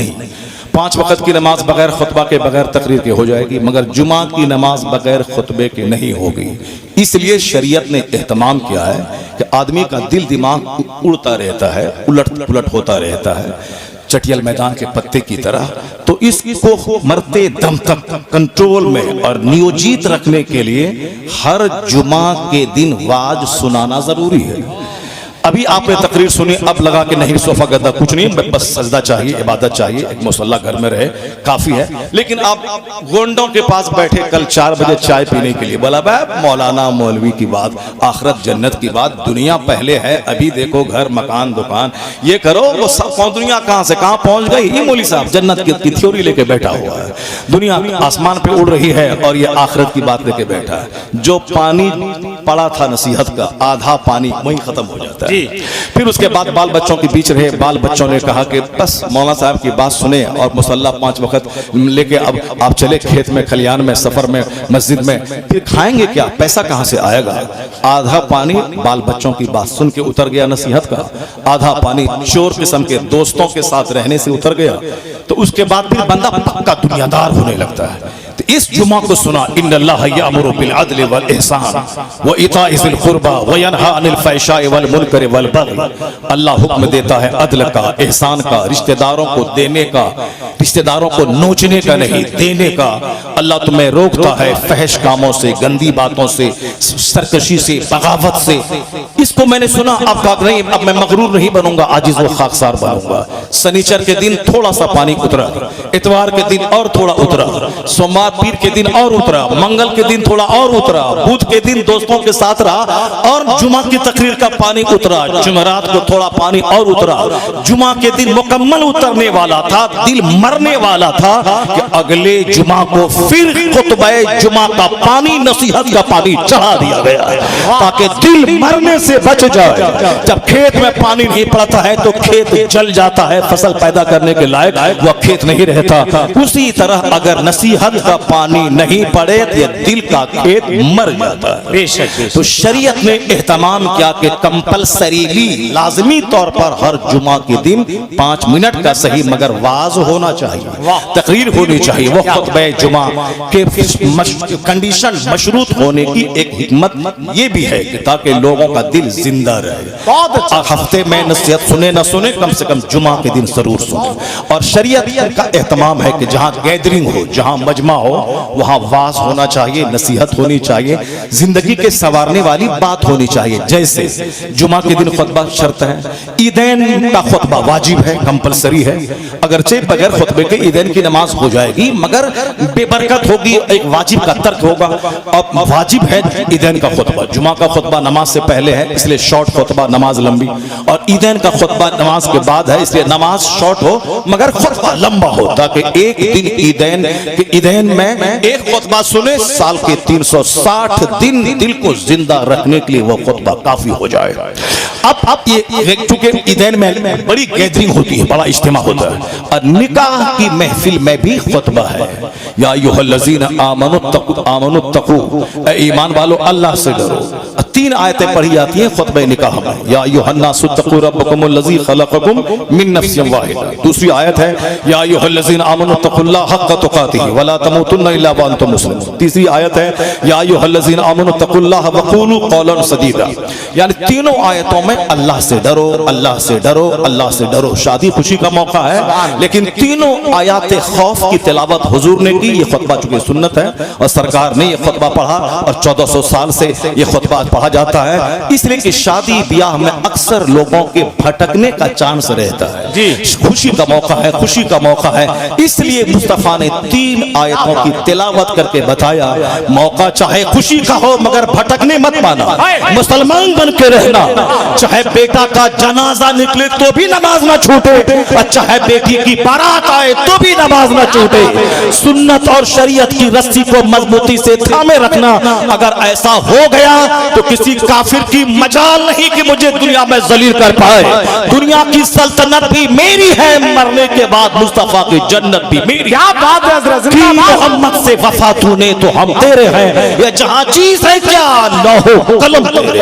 5 वक्त की नमाज बगैर खुतबा के, बगैर तकरीर के हो जाएगी, मगर जुमा की नमाज बगैर खुतबे के नहीं होगी। इसलिए शरीयत ने एहतमाम किया है कि आदमी का दिल दिमाग उड़ता रहता है, उलट पुलट होता रहता है, चटियल मैदान के पत्ते की तरह। तो इसको मरते दम तक कंट्रोल में और नियोजित रखने के लिए हर जुमा के दिन वाज सुनाना जरूरी है। अभी आपने तकरीर सुनी, अब लगा कि नहीं सोफा गद्दा कुछ नहीं, बस सजदा चाहिए, इबादत चाहिए, एक मुसल्ला घर में रहे काफी है। लेकिन आप गोंडों के पास बैठे कल 4 बजे चाय पीने के लिए, बोला भाई मौलाना मौलवी की बात, आखिरत जन्नत की बात, दुनिया पहले है, अभी देखो घर मकान दुकान ये करो, वो सब दुनिया कहां से कहां पहुंच गई। ये मौलवी साहब जन्नत की थ्योरी लेके बैठा हुआ है, दुनिया आसमान पे उड़ रही है और ये आखिरत की बात लेके बैठा है। जो पानी पड़ा था नसीहत का, आधा पानी वहीं खत्म हो जाता है। फिर उसके बाद बाल बच्चों के बीच रहे, बाल बच्चों ने कहा कि बस मौलाना साहब की बात सुने और मुसल्ला 5 वक्त लेके अब आप चले खेत में, खलियान में, सफर में, मस्जिद में, फिर खाएंगे क्या, पैसा कहां से आएगा। आधा पानी बाल बच्चों की बात सुन के उतर गया नसीहत का, आधा पानी चोर किस्म के दोस्तों के साथ रहने से उतर गया। तो उसके बाद फिर बंदा पक्का दुनियादार होने लगता है। तो इस जुमा को सुना, इन्नल्लाह यअमुरु बिल अदल वल इहसान व इताइ ज़िल कुर्बा व यनहा अनिल फ़हशाइ वल मुनकर वल बग़य। अल्लाह हुक्म देता है अदल का, एहसान का, रिश्तेदारों को देने का, रिश्तेदारों को नोचने का नहीं, देने का। अल्लाह तुम्हें रोकता है फहश कामों से, गंदी बातों से, सरकशी से, बगावत से। इसको मैंने सुना, अब कहा नहीं, अब मैं मगरूर नहीं बनूंगा, आजिज व खाकसार बनूंगा। शनिचर के दिन थोड़ा सा पानी उतरा, इतवार के दिन और थोड़ा उतरा, सोमवार पीर के दिन और उतरा, मंगल के दिन थोड़ा और उतरा, बुध के दिन दोस्तों के साथ रहा और जुमा की तकरीर का पानी उतरा, जुमेरात को थोड़ा पानी और उतरा। जुमा के दिन मुकम्मल उतरने वाला था, दिल मरने वाला था कि अगले जुमा को फिर खुतबे जुमा का पानी, नसीहत का पानी चढ़ा दिया गया ताकि दिल मरने से बच जाए। जब खेत में पानी नहीं पड़ता है तो खेत जल जाता है, फसल पैदा करने के लायक वह खेत नहीं रहता। उसी तरह अगर नसीहत का पानी नहीं पड़े तो दिल का खेत मर जाता है। बेशक तो शरीयत ने एहतमाम किया कि कंपलसरीली, लाजमी तौर पर हर जुमा के दिन 5 मिनट का सही मगर वाज होना चाहिए, तकरीर होनी चाहिए। वो खुतबे जुमा के कंडीशन मशरूत होने की एक हिकमत ये भी है कि ताकि लोगों का दिल जिंदा रहे। हफ्ते में नसीहत सुने न सुने, कम से कम जुमा के दिन जरूर सुने। और शरीयत का एहतमाम है कि जहां गैदरिंग हो, जहां मजमा हो, वहां वाज होना चाहिए, नसीहत होनी चाहिए, जिंदगी के संवारने वाली बात होनी चाहिए। जैसे जुमा के दिन खुतबा शर्त है, ईदैन का खुतबा वाजिब है, कंपलसरी है। अगरचे बगैर खुतबे के ईदैन की नमाज हो जाएगी मगर बेबरकत होगी, एक वाजिब का तर्क होगा। अब वाजिब है ईदैन का खुतबा, जुमा का खुतबा नमाज से पहले है इसलिए शॉर्ट खुतबा, नमाज लंबी, और ईदैन का खुतबा नमाज के बाद है इसलिए नमाज शॉर्ट हो मगर खुतबा लंबा हो, ताकि एक दिन ईदैन में एक खुतबा सुने, साल के 360 दिन दिल को जिंदा रखने के लिए वो खुतबा काफी हो जाए। अब ये चूंकि ईदैन में बड़ी गैदरिंग होती है, बड़ा इज्तिमा होता है, और निकाह की महफिल में भी खुतबा है। या अय्युहल्लज़ीना आमनुत्तकू, ईमान वालो अल्लाह से डरो। 3 आयतें पढ़ी जाती हैं खुतबे निकाह में। या अय्युहन्नासुत्तकू रब्बकुमुल्लज़ी खलक़कुम मिन नफ्सिन वाहिदा। दूसरी आयत है या अय्युहल्लज़ीना आमनुत्तकुल्लाह हक़्क़ तुक़ातिही वला तमूतुन्ना इल्ला व अंतुम मुस्लिमून। तीसरी आयत है या अय्युहल्लज़ीना आमनुत्तकुल्लाह वक़ूलू क़ौलन सदीदा। यानी तीनों आयतों में अल्लाह से डरो, अल्लाह से डरो, अल्लाह से डरो। शादी खुशी का मौका है लेकिन तीनों आयात खौफ की तिलावत हुजूर ने की। ये खुतबा चूंकि सुन्नत है और सरकार ने ये खुतबा पढ़ा और 1400 साल से ये खुतबा पढ़ा जाता है, इसलिए कि शादी ब्याह में अक्सर लोगों के भटकने का चांस रहता है जी। खुशी का मौका है, खुशी का मौका है, इसलिए मुस्तफा ने 3 आयतों की तिलावत करके बताया मौका चाहे खुशी का हो मगर भटकने मत पाना, मुसलमान बन के रहना। चाहे बेटा का जनाजा निकले तो भी नमाज ना छूटे, और चाहे बेटी की बारात आए तो भी नमाज ना छूटे। सुन्नत और शरीयत की रस्सी को मजबूती से थामे रखना। अगर ऐसा हो गया तो किसी काफिर की मजाल नहीं कि मुझे दुनिया में जलील कर पाए। दुनिया की सल्तनत भी मेरी है, मरने के बाद मुस्तफा की जन्नत भी मेरी। क्या बात है हज़रत, मोहम्मद से वफा तूने तो हम तेरे हैं, ये जहां चीज है क्या लौहो कलम तेरे।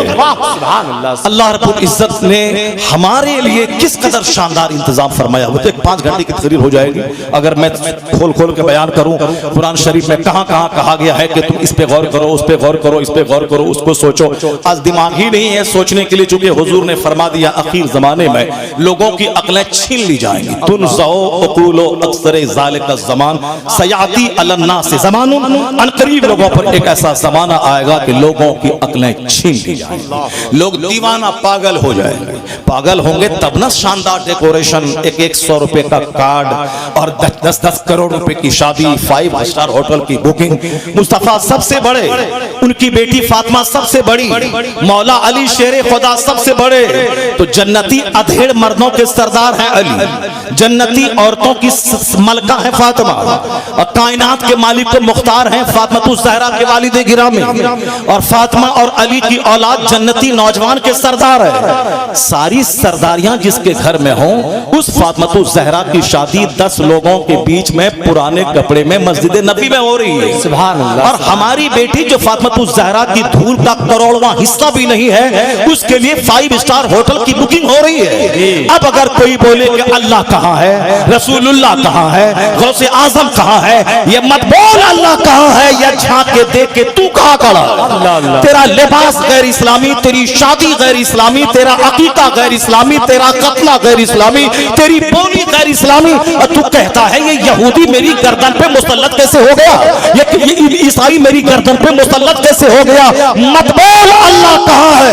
अल्लाह रब्बुल इज्जत ने हमारे लिए किस कदर शानदार इंतजाम फरमाया। वो तो 5 घंटे की तकरीर हो जाएगी अगर मैं खोल खोल के बयान करूं कुरान शरीफ में कहां कहां कहा गया है कि तुम इस पे गौर करो, उस पे गौर करो, इस पे गौर करो, उसको सोचो। आज दिमाग ही नहीं है सोचने के लिए, चूंकि हुजूर ने फरमा दिया आखिर जमाने में लोगों की अक्लें छीन ली जाएंगी। तुनज़अ उक़ूलो अक्सर ज़ालिका ज़मान सयाती अलन्ना से ज़मानुन, अनकरीब लोगों पर एक ऐसा जमाना आएगा कि लोगों की अक्लें छीन ली जाएंगी, लोग दीवाना पागल हो जाएंगे। पागल होंगे तब ना शानदार डेकोरेशन, एक 100 रुपए का कार्ड और 10-10 करोड़ रुपए की शादी, 5 स्टार होटल की बुकिंग, मुस्तफा सबसे बड़े, उनकी बेटी फातिमा सबसे बड़ी, मौला अली शेरे खुदा सबसे बड़े। तो जन्नती अधेड़ मर्दों के सरदार हैं अली, जन्नती औरतों की मलका है फातिमा, और कायनात के मालिक को मुख्तार हैं फातिमा ज़हरा के वालिद गिरामी, और फातिमा और अली की औलाद जन्नती नौजवान के सरदार है। सारी सरदारियां जिसके घर में हों, उस फातिमा ज़हरा की शादी 10 लोगों के बीच में पुराने कपड़े में मस्जिद नबी में हो रही है। सुभान अल्लाह। और हमारी बेटी जो फातिमा ज़हरा की धूल का करोड़वां हिस्सा भी नहीं है, उसके लिए 5 स्टार होटल की बुकिंग हो रही है। अब अगर कोई बोले कि अल्लाह कहाँ है, रसूलुल्लाह कहाँ है, गौसे आजम कहाँ है, ये मत बोल अल्लाह कहाँ है, या झांक के देख के तू कहाँ खड़ा। तेरा लिबास गैर इस्लामी, तेरी शादी गैर इस्लामी, तेरा अकीका गैर इस्लामी, तेरा कत्ला गैर इस्लामी, तेरी बोली गैर इस्लामी, और तू कहता है ये यहूदी मेरी गर्दन पे मुसल्लत कैसे हो गया, ये ईसाई मेरी गर्दन पे मुसल्लत कैसे हो गया। मत बोल अल्लाह कहाँ है,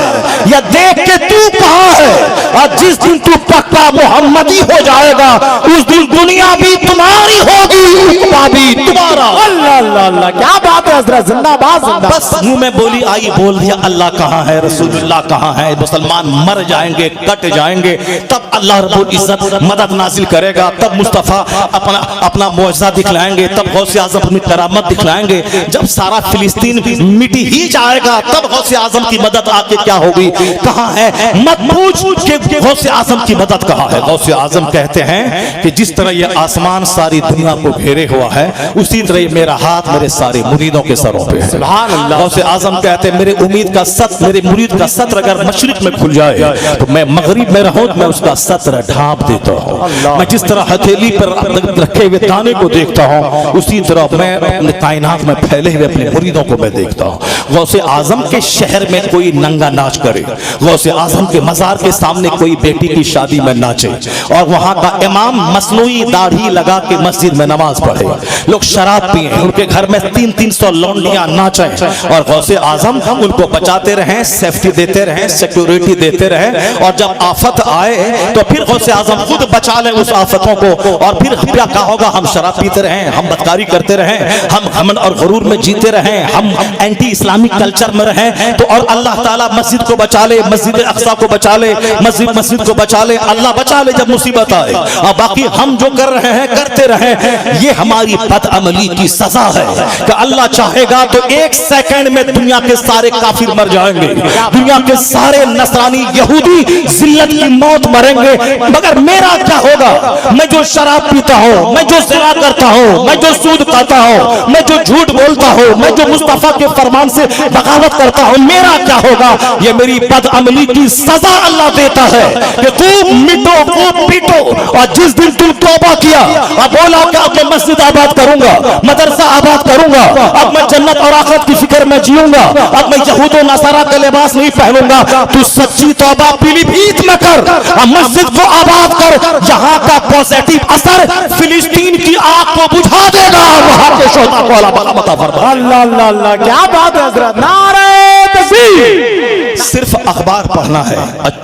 या देख के तू कहाँ है। और जिस दिन तू पक्का मोहम्मदी हो जाएगा, उस दिन दुनिया भी तुम्हारी होगी, उक़बा भी तुम्हारा। अल्लाह अल्लाह अल्लाह, क्या बात है हज़रत, जिंदाबाद जिंदाबाद। बस मुंह में बोली आई, बोल दिया अल्लाह कहाँ है, रसूलुल्लाह कहाँ है। मुसलमान मर जाएंगे, कट जाएंगे, तब अल्लाह रब्बुल इज्जत मदद नाजिल करेगा, तब मुस्तफ़ा अपना मुआज़ा दिखलाएंगे, तब गौसे आज़म अपनी करामत दिखलाएंगे। जब सारा फिलिस्तीन मिटी ही जाएगा, तब गौसे आज़म की मदद आके क्या होगी, कहाँ है। मत पूछ के गौसे आज़म की मदद कहाँ है। गौसे आज़म कहते हैं कि जिस तरह ये आसमान सारी दुनिया को घेरे हुआ है, उसी तरह मेरा हाथ मेरे सारे मुरीदों के सरों पे है। सुभान अल्लाह। गौसे आज़म कहते हैं मेरे उम्मीद का सत्र, मेरे मुरीद का सत्र अगर मशरिक में खुल जाए तो मैं मगरिब में रहूं तो मैं उसका सत्र ढांप देता हूं। मैं जिस तरह हथेली पर रखे हुए दाने को देखता हूं, उसी तरह मैं अपने कायनात में फैले हुए अपने मुरीदों को मैं देखता हूं। गौसे आज़म के शहर में कोई नंगा नाच करे, गौसे आज़म के मज़ार के सामने कोई बेटी की शादी में नाचे, और वहां का इमाम मसनूई दाढ़ी लगा के मस्जिद में नमाज पढ़े, लोग शराब पिए, उनके घर में 300-300 लौंडियां नाचे, और गौसे आज़म उनको बचाते रहे, सेफ्टी देते रहे, सिक्योरिटी देते रहे। और जब आफत आए तो फिर गौसे आज़म खुद बचा ले उस आफतों को। और फिर क्या कहा होगा, हम शराब पीते रहे, हम बदकारी करते रहे, हम घमंड और गुरूर में जीते रहे, हम एंटी इस्लामिक कल्चर में रहे, तो और अल्लाह ताला मस्जिद को बचा ले, मस्जिद अक्सा को बचा ले, मस्जिद को बचा ले, अल्लाह बचा ले जब मुसीबत आए। और बाकी हम जो कर रहे हैं करते रहे, ये हमारी बदअमली की सजा है कि अल्लाह चाहेगा तो 1 सेकंड में दुनिया के सारे काफिर मर जाएंगे, दुनिया के सारे नसरानी यहूदी जिल्लत की मौत मरेंगे, मगर मेरा क्या होगा। मैं जो शराब पीता हूँ, मैं जो ज़िना करता हूँ, मैं जो सूद खाता हूँ, मैं जो झूठ बोलता हूँ, मैं जो मुस्तफा के फरमान से बगावत करता हूँ, मेरा क्या होगा। ये मेरी बदअमली की सजा अल्लाह देता है कि खूब मिटो खूब पीटो। और जिस दिन तुम तौबा किया और बोला कि अब मैं मस्जिद आबाद करूंगा, मदरसा आबाद करूंगा, अब मैं जन्नत और आखिरत की फिक्र में जीऊंगा, अब मैं यहूद और नसारा का लिबास नहीं पहनूंगा, तू सच्ची तौबा पीलीभीत में कर और मस्जिद को आबाद कर। यहाँ का पॉजिटिव असर फिलिस्तीन की आग को बुझा देगा। वहां के शोधा को अल्लाह अल्लाह अल्लाह, क्या बात है हज़रत, नारे तकबीर। सिर्फ अखबार पढ़ना है,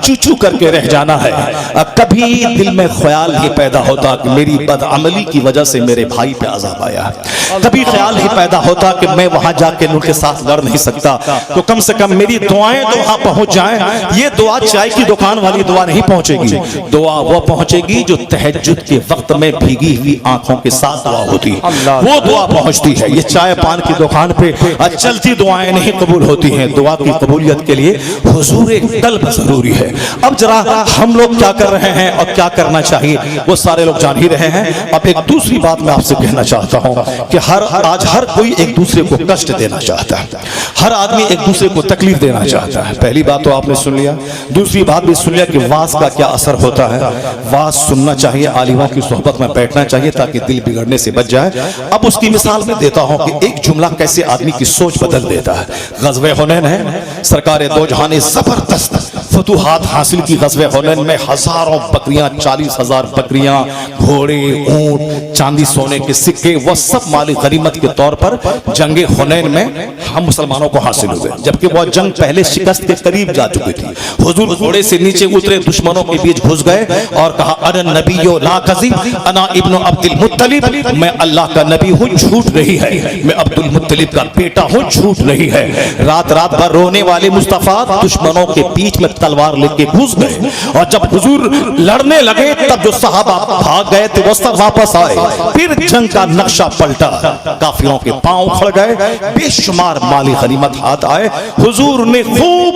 चूचू करके रह जाना है। कभी दिल में ख्याल ही पैदा होता कि मेरी बदअमली की वजह से मेरे भाई पे अज़ाब आया, कभी ख्याल ही पैदा होता कि मैं वहां जाके उनके साथ लड़ नहीं सकता, तो कम से कम मेरी दुआएं तो वहां पहुंच जाएं। ये दुआ चाय की दुकान वाली दुआ नहीं पहुंचेगी, दुआ वो पहुंचेगी जो तहज्जुद के वक्त में भीगी हुई आंखों के साथ दुआ होती है, वो दुआ पहुंचती है। ये चाय पान की दुकान पे चलती दुआएं नहीं कबूल होती हैं। दुआ की कबूलियत के लिए हुजूर कल्ब जरूरी है। अब जरा हम लोग क्या कर रहे हैं और क्या करना चाहिए वो सारे लोग जान ही रहे हैं। अब एक दूसरी बात मैं आपसे कहना चाहता हूं कि आज हर कोई एक दूसरे को कष्ट देना चाहता है, हर आदमी एक दूसरे को तकलीफ देना चाहता है। पहली बात तो आपने सुन लिया, दूसरी बात भी सुन लिया कि वाज का क्या असर होता है। वाज सुनना चाहिए, आलिमों की सोहबत में बैठना चाहिए ताकि दिल बिगड़ने से बच जाए। अब उसकी मिसाल मैं देता हूं कि एक जुमला कैसे आदमी की सोच बदल देता है। गज़वे हुनैन है, सरकार दो जहां ने जबरदस्त फतूहात हासिल की। गज़वे हुनैन में हजारों बकरियां, 40,000 बकरियां, घोड़े, ऊंट, चांदी सोने के सिक्के, वह सब माली गनीमत के तौर पर जंगे हुनैन में हम मुसलमानों को हासिल हुए, जबकि वह जंग पहले शिकस्त के करीब जा चुकी थी। हुजूर घोड़े से नीचे उतरे, दुश्मनों के बीच घुस गए और कहा, अना नबियो ला कज़िब, अना इब्नु अब्दुल मुत्तलिब, मैं अल्लाह का नबी हूं, झूठ नहीं है, मैं अब्दुल मुत्तलिब का बेटा हूं, झूठ नहीं है। रात रात भर रोने वाले मुस्तफा दुश्मनों के बीच में तलवार लेके घुस गए और जब हुजूर लड़ने लगे तब जो सहाबा भाग गए थे वो सब वापस आए। फिर जंग का नक्शा पलटा, काफिरों के पांव उखड़ गए, बेशुमार माली गनीमत हाथ आए। हुजूर ने खूब,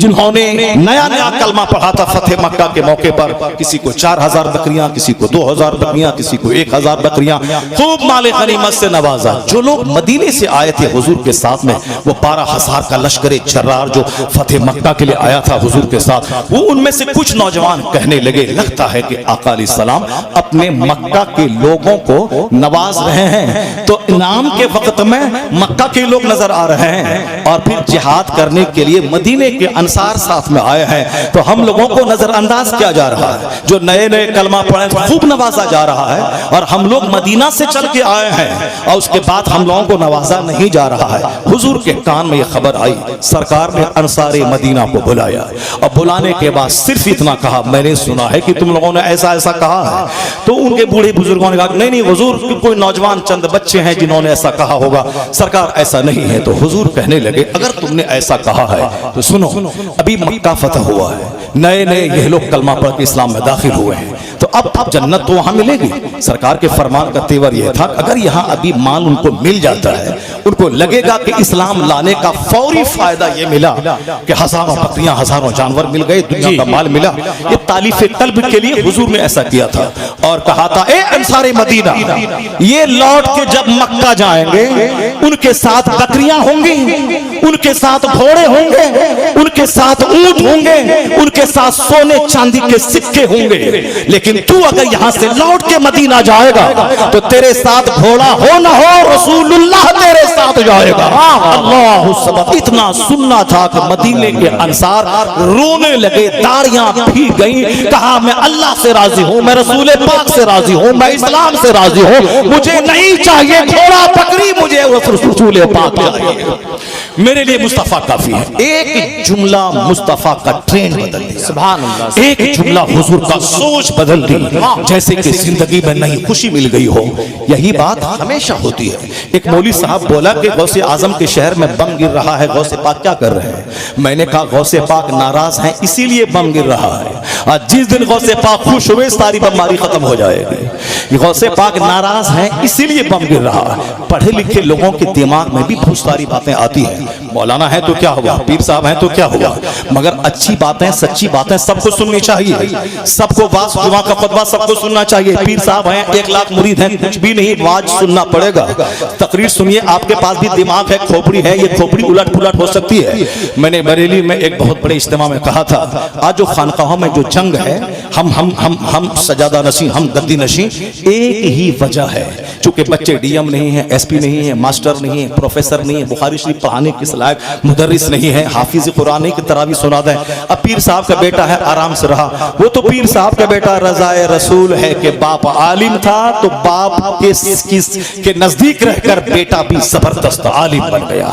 जिन्होंने नया नया कलमा पढ़ा था फतेह मक्का के मौके पर, किसी को 4,000 बकरियां, किसी को 2,000 बकरियां, किसी को 1,000 बकरियां, खूब माली गनीमत से नवाजा। जो लोग मदीने से आए थे हुजूर के साथ में, वो 12,000 का लश्कर जर्रार जो फतेह मक्का के लिए आया था हुजूर के साथ, वो उनमें से कुछ नौजवान कहने लगे, लगता है कि आका अलैहिस्सलाम अपने मक्का के लोगों को नवाज रहे हैं, तो इनाम के वक्त में मक्का के लोग नजर आ रहे हैं और फिर जिहाद करने के लिए मदीने के अंसार साथ में आए हैं, तो हम लोगों को नजरअंदाज किया जा रहा है। जो नए नए कलमा पढ़े खूब नवाजा जा रहा है और हम लोग मदीना से चल के आए हैं और उसके बाद हम लोगों को नवाजा नहीं जा रहा है। हुजूर के कान में यह खबर आई, सरकार ने अंसारे मदीना को बुलाया और बुलाने के बाद सिर्फ इतना कहा, मैंने सुना है कि तुम लोगों ने ऐसा ऐसा कहा है। तो उनके बूढ़े बुजुर्गों ने कहा, नहीं नहीं हुजूर, कोई नौजवान चंद बच्चे हैं जिन्होंने ऐसा कहा होगा, सरकार ऐसा नहीं है। तो हुजूर कहने लगे, अगर तुमने ऐसा कहा है तो सुनो, अभी मक्का फतह हुआ है, नए नए ये लोग कलमा पढ़ के इस्लाम में दाखिल हुए हैं, तो अब जन्नत तो वहां मिलेगी। सरकार के फरमान का तेवर यह था, अगर यहाँ अभी माल उनको मिल जाता है, उनको लगेगा कि इस्लाम लाने का फौरी फायदा ये मिला कि हजारों बकरियां, हजारों जानवर मिल गए, दुनिया का माल मिला। ये तालीफ कल्ब के लिए हुजूर ने ऐसा किया था और कहा था, ए अंसारे मदीना, ये लौट के जब मक्का जाएंगे उनके साथ बकरियां होंगी, उनके साथ घोड़े होंगे, उनके साथ ऊंट होंगे, उनके साथ सोने चांदी के सिक्के होंगे, लेकिन तू अगर यहां से लौट के मदीना जाएगा तो तेरे साथ घोड़ा हो ना हो, रसूलुल्लाह तेरे साथ जाएगा। अल्लाहु सब्र। इतना सुनना था कि मदीने के अंसार रोने लगे, दाढ़ियां भीग गई, कहा मैं अल्लाह से राजी हूं, मैं रसूल पाक से राजी हूं, मैं इस्लाम से राजी हूं, मुझे नहीं चाहिए घोड़ा बकरी, मुझे रसूल पाक चाहिए, मेरे लिए मुस्तफा काफी है। एक जुमला मुस्तफा का ट्रेंड बदल दिया, सुभान अल्लाह। एक जुमला हुजूर का सोच बदल दी, जैसे कि जिंदगी में नई खुशी मिल गई हो। यही बात हमेशा होती है। एक मौलवी साहब बोला कि गौसे आजम के शहर में बम गिर रहा है, गौसे पाक क्या कर रहे हैं? मैंने कहा गौसे पाक नाराज हैं इसीलिए बम गिर रहा है, और जिस दिन गौसे पाक खुश हुए सारी बमबारी खत्म हो जाएगी। गौसे पाक नाराज हैं इसीलिए बम गिर रहा है। पढ़े लिखे लोगों के दिमाग में भी बहुत सारी बातें आती हैं, मौलाना है तो क्या हुआ, पीर साहब है तो क्या हुआ, मगर अच्छी बातें सच्ची बातें सबको सुननी चाहिए, सबको वाज जुमा का खुतबा सबको सुनना चाहिए। पीर साहब हैं, 1 लाख मुरीद हैं, कुछ भी नहीं, वाज सुनना पड़ेगा। तकरीर सुनिए, आपके पास भी दिमाग है, खोपड़ी है, ये खोपड़ी उलट पुलट हो सकती है। मैंने बरेली में एक बहुत बड़े इज्तिमा में कहा था, आज जो खानकाहों में जो जंग है, हम सजादा नशी, हम गद्दी नशी, एक ही वजह है, चूंकि बच्चे डीएम नहीं है, एसपी नहीं है, मास्टर नहीं है, प्रोफेसर नहीं है, बुखारी शरीफ पढ़ाने के लायक मुदर्रिस नहीं है, हाफिज कुरान की तरह भी सुना दें। अब पीर साहब का बेटा है, आराम से रहा, वो तो पीर साहब का बेटा रज़ाए रसूल है कि बाप आलिम था तो बाप के नजदीक रहकर बेटा भी जबरदस्त आलिम बन गया।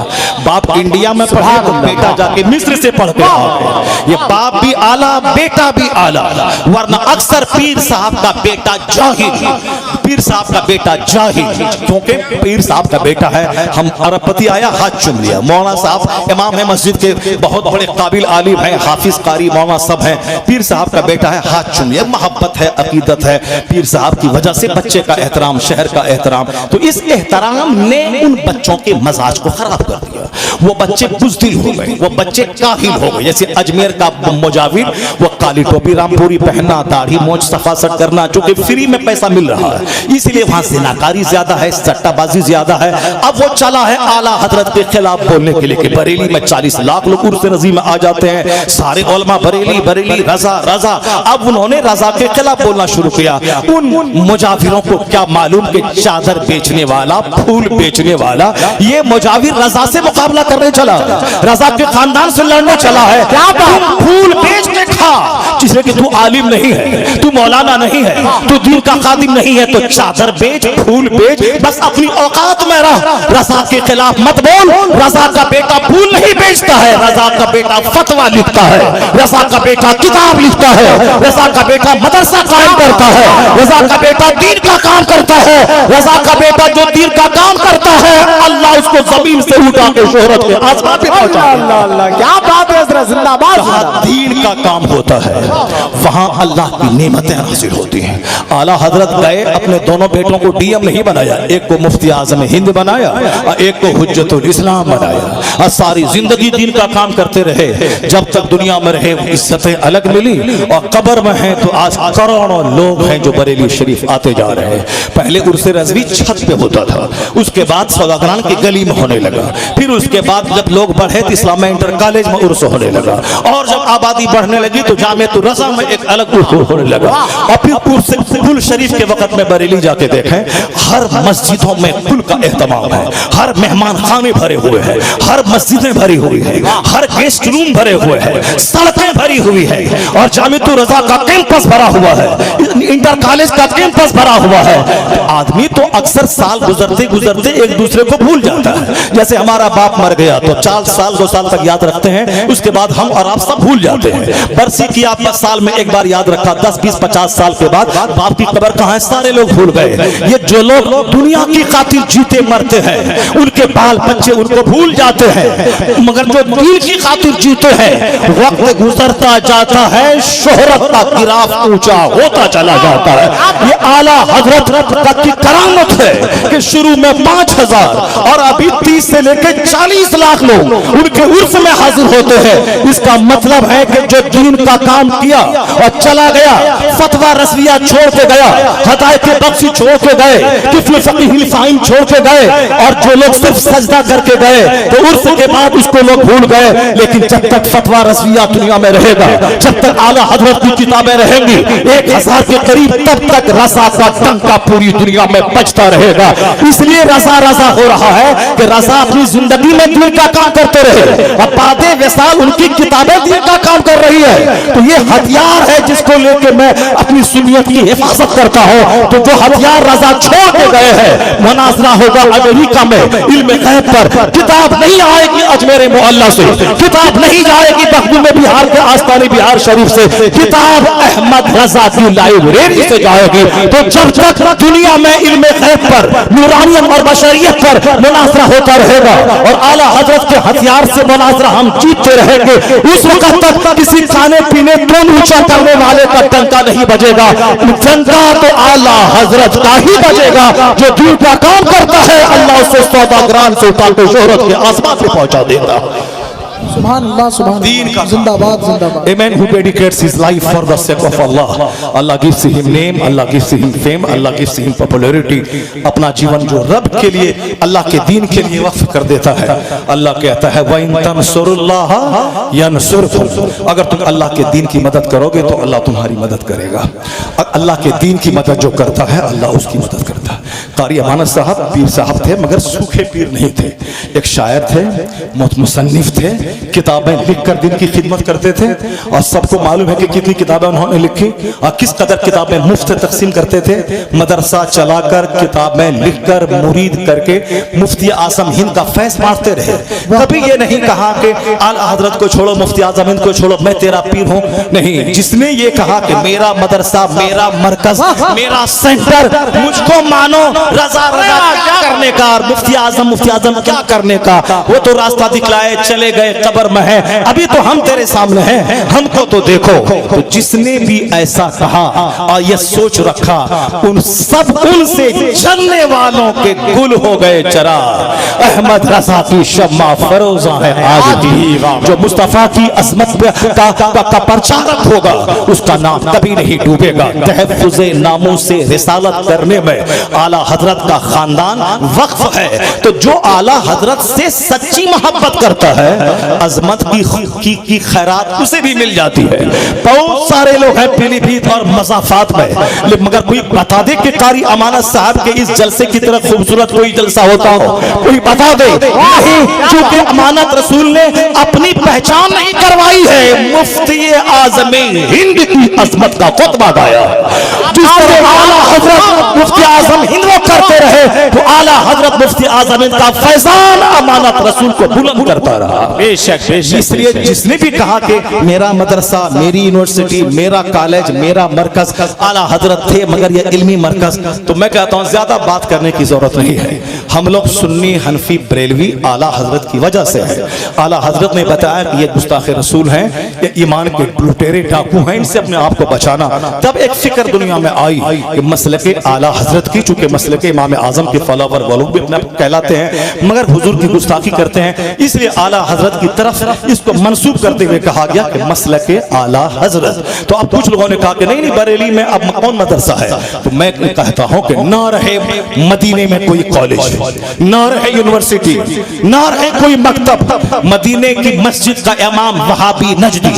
बाप इंडिया में पढ़ा तो बेटा जाके मिस्र से पढ़ के आ गया। ये बाप भी आला, बेटा भी भी आला, वरना अक्सर पीर साहब का बेटा जाहिल, पीर साहब का बेटा जाहिल, क्योंकि पीर साहब का बेटा है। हम अरबपति आया हाथ चूम लिया। मौलाना साहब इमाम है मस्जिद के, बहुत बड़े काबिल आलिम हैं, हाफिज कारी मौलाना सब हैं। पीर साहब का बेटा है, हाथ चूम लिया। मोहब्बत है, अकीदत है, पीर साहब की वजह से बच्चे का एहतराम, शहर का एहतराम। तो इस एहतराम ने उन बच्चों के मजाज को खराब कर दिया। वो बच्चे बुज़दिल हो गए, वो बच्चे काहिल हो गए। जैसे अजमेर का मुजाविर, वो काली टोपी रामपुरी पहनना, दाढ़ी मोछ सफासट करना, जो कि फ्री में पैसा मिल रहा है, इसलिए वहां जिनाकारी ज्यादा है, सट्टाबाजी ज्यादा है। अब वो चला है आला हजरत के खिलाफ बोलने के लिए कि बरेली में 40 लाख लोग उर्स रजी में आ जाते हैं, सारे उलमा बरेली बरेली, रजा रजा। अब उन्होंने रजा के खिलाफ बोलना शुरू किया। उन मुजाविरों को क्या मालूम कि चादर बेचने वाला, फूल बेचने वाला, ये मुजाविर रजा से मुकाबला करने चला, रजा के खानदान से लड़ने चला है। क्या फूल बेच के खा, जिससे कि तू आलिम नहीं है, तू मौलाना नहीं है, तू दीन का खादिम नहीं है, तो चादर बेच, फूल बेच, बस अपनी औकात में रह। रजा के खिलाफ मत बोल। रजा का बेटा फूल नहीं बेचता है, रजा का बेटा फतवा लिखता है, रजा का बेटा किताब लिखता है, रजा का बेटा मदरसा कायम करता है, रजा का बेटा दीन का काम करता है। रजा का बेटा जो दीन का काम करता है, अल्लाह उसको जमीन से उठा के शोहरत के आसमान पे पहुंचा। अल्लाह अल्लाह, क्या बात है हजरत, जिंदाबाद। जहां दीन का काम होता है वहां अल्लाह की नेमतें हासिल होती हैं। आला हजरत गए, अपने दोनों बेटों को डीएम नहीं बनाया, एक को मुफ्ती आजम हिंद बनाया और एक को हुज्जतुल इस्लाम बनाया, और सारी जिंदगी दीन का काम करते रहे। जब तक दुनिया में रहे इज्जतें अलग मिली, और कब्र में हैं तो आज करोड़ों लोग हैं जो बरेली शरीफ आते जा रहे हैं। पहले उर्स रज़वी छत पे होता था, उसके बाद सौदागरान की गली में होने लगा, फिर उसके बाद जब लोग बढ़े तो इस्लामिया इंटर कॉलेज में उर्स होने लगा, और जब आबादी बढ़ने लगी तो जामिअतुर रज़ा में एक अलग उर्स होने लगा। और फिर उर्स कुल शरीफ के वक्त में बरेली जाके देखें, हर मस्जिदों में कुल का एहतमाम है, हर मेहमान खाने भरे हुए हैं, हर मस्जिदें भरी हुई है, हर गेस्ट रूम भरे हुए हैं, सड़कें भरी हुई है, और जामिअतुर रज़ा का कैंपस भरा हुआ है, इंटर कॉलेज का कैंपस भरा हुआ है। आदमी तो अक्सर साल गुजरते गुजरते एक दूसरे को भूल जाता है। जैसे हमारा बाप मर गया तो 4 साल 2 साल तक याद रखते हैं, उसके बाद हम और आप सब भूल जाते हैं। बरसी की आपने साल में एक बार याद रखा, 10 20 50 साल के बाद बाप की कब्र कहाँ है, सारे लोग भूल गए। ये जो लोग दुनिया की खातिर जीते मरते हैं, उनके बाल बच्चे उनको भूल जाते हैं, मगर जो दीन की खातिर जीते हैं, वक्त गुजरता जाता है, शोहरत का गिराफ ऊंचा होता चला जाता है। ये आला हजरत की करामत है कि शुरू में 5000 और अभी 30 से लेकर 40 लाख लोग उनके उर्स में हाजिर होते हैं। इसका मतलब है कि जो दीन का काम किया और चला गया, फतवा रज़विया छोड़ के गया, हदायत बख्शी छोड़ के गए, किफ़ल फ़क़ीहुल फ़ाहिम छोड़ के गए, और जो लोग सिर्फ सजदा करके गए तो उर्स के बाद उसको लोग भूल गए। लेकिन जब तक फतवा रज़विया दुनिया में रहेगा, जब तक आला हजरत की किताबें रहेंगी, 1000 के करीब, तब तक रज़ा का डंका पूरी दुनिया में बजता रहेगा। इसलिए रज़ा रज़ा हो रहा है कि रज़ा अपनी जिंदगी में दीन का काम करते रहे, और बादे विसाल उनकी किताबें दीन का काम कर रही है। तो ये हथियार है जिसको लेके मैं अपनी सुन्नियत की हिफाजत करता हूँ। तो जो हथियार रज़ा छोड़ के गए हैं, मुनाज़रा होगा अमेरिका में इल्म गैब पर, किताब नहीं आएगी अजमेर मोहल्ला से, किताब नहीं जाएगी बखदू में बिहार के आस्तानी बिहार शरीफ से, किताब अहमद रज़ा की लाइब्रेरी से जाएगी। तो जब तक दुनिया में इल्म गैब पर, नूरानियत और बशरियत पर मुनाज़रा होता रहेगा और आला हजरत के हथियार से मुनाज़रा हम जीतते रहेंगे, उस वक्त तक किसी खाने पीने टोन ऊंचा करने वाले का डंका नहीं बजेगा। डंका तो आला हजरत का ही बजेगा, जो दीन का काम करता है, अल्लाह उसे सौदागरान से उठा के शोहरत के आसमान पे पहुंचा देता। सुभान अल्लाह, सुभान अल्लाह, जिंदाबाद जिंदाबाद। A man who dedicates his life for the sake of Allah, Allah gives him name, Allah gives him fame, Allah gives him popularity। अपना जीवन जो रब के लिए, अल्लाह के दीन के लिए वक्फ कर देता है, अल्लाह कहता है व इन तंसुरुल्लाह यंसुरकुम, अगर तुम अल्लाह के दीन की मदद करोगे तो अल्लाह तुम्हारी मदद करेगा। अल्लाह के दीन की मदद जो करता है, अल्लाह उसकी मदद करता है। कारी अमानत साहब पीर साहब थे मगर सूखे पीर नहीं थे। एक शायर थे, मुसन्निफ थे, किताबें लिखकर दिन की खिदमत करते थे और सबको मालूम है कि कितनी किताबें उन्होंने लिखी और किस कदर किताबें मुफ्त तकसीम करते थे। मदरसा चलाकर किताबें लिखकर मुरीद करके मुफ्ती आजम हिंद का फैज मारते रहे। कभी ये नहीं कहा कि आला हजरत को छोड़ो, मुफ्ती आजम हिंद को छोड़ो, मैं तेरा पीर हूं। नहीं, जिसने ये कहा कि मेरा मदरसा, मेरा मरकज, मेरा सेंटर, मुझको मानो, रजा रजा क्या करने का, मुफ्ती आजम क्या करने का, वो तो रास्ता दिखलाए चले गए, कब्र में है, अभी तो हम तेरे सामने हैं, हमको तो देखो। तो जिसने भी ऐसा कहा और ये सोच रखा, उन सब उनसे जलने वालों के गुल हो गए चरा। अहमद रजा की शम्मा फरोजा है आज भी, जो मुस्तफा की अजमत का प्रचारक होगा उसका नाम कभी नहीं डूबेगा। तहफ़्फ़ुज़े नामों से रिसालत करने में आला हजरत का खानदान वक्फ है। तो जो आला हजरत से सच्ची मोहब्बत करता है, अजमत की खैरात उसे भी मिल जाती है। बहुत सारे लोग हैं पीलीभीत और मज़ाफात में, मगर कोई बता दे कि कारी अमानत साहब के इस जलसे की तरह खूबसूरत कोई जलसा होता हो, कोई बता दे। नहीं, क्योंकि अमानत रसूल ने अपनी पहचान नहीं करवाई है, मुफ्ती आज़म हिंद की अजमत का खुतबा गाया। जिस तरह आला हजरत मुफ्ती आज़म हिंद वो करते रहे, तो आला हजरत मुफ्ती आज़म हिंद का फैजान अमानत रसूल को बुलंद करता रहा। बेशक इसलिए जिसने भी कहा कि मेरा मदरसा, मेरी यूनिवर्सिटी, मेरा कॉलेज, मेरा मरकज, आला हजरत थे मगर ये इल्मी मरकज, तो मैं कहता हूँ ज्यादा बात करने की जरूरत नहीं है। हम लोग सुन्नी, हनफी, बरेलवी आला हजरत की वजह से है। आला हजरत ने बताया कि ये गुस्ताखे रसूल हैं, ये ईमान के लुटेरे डाकू हैं, इनसे अपने आप को बचाना। तब एक फिक्र दुनिया में आई कि मसलके आला हजरत की, चूंकि मसलके इमाम आजम के फॉलोवर वो लोग भी अपने आप कहलाते हैं मगर हुजूर की गुस्ताखी करते हैं, इसलिए आला हजरत की तरफ इसको मंसूब करते हुए कहा गया कि मसलके आला हजरत। तो अब कुछ लोगों ने कहा कि नहीं बरेली में अब कौन मदरसा है, तो मैं कहता हूं कि ना रहे मदीने में कोई कॉलेज, ना रहे यूनिवर्सिटी, ना रहे कोई मकतब। मदीने की मस्जिद का इमाम वहाबी नजदी,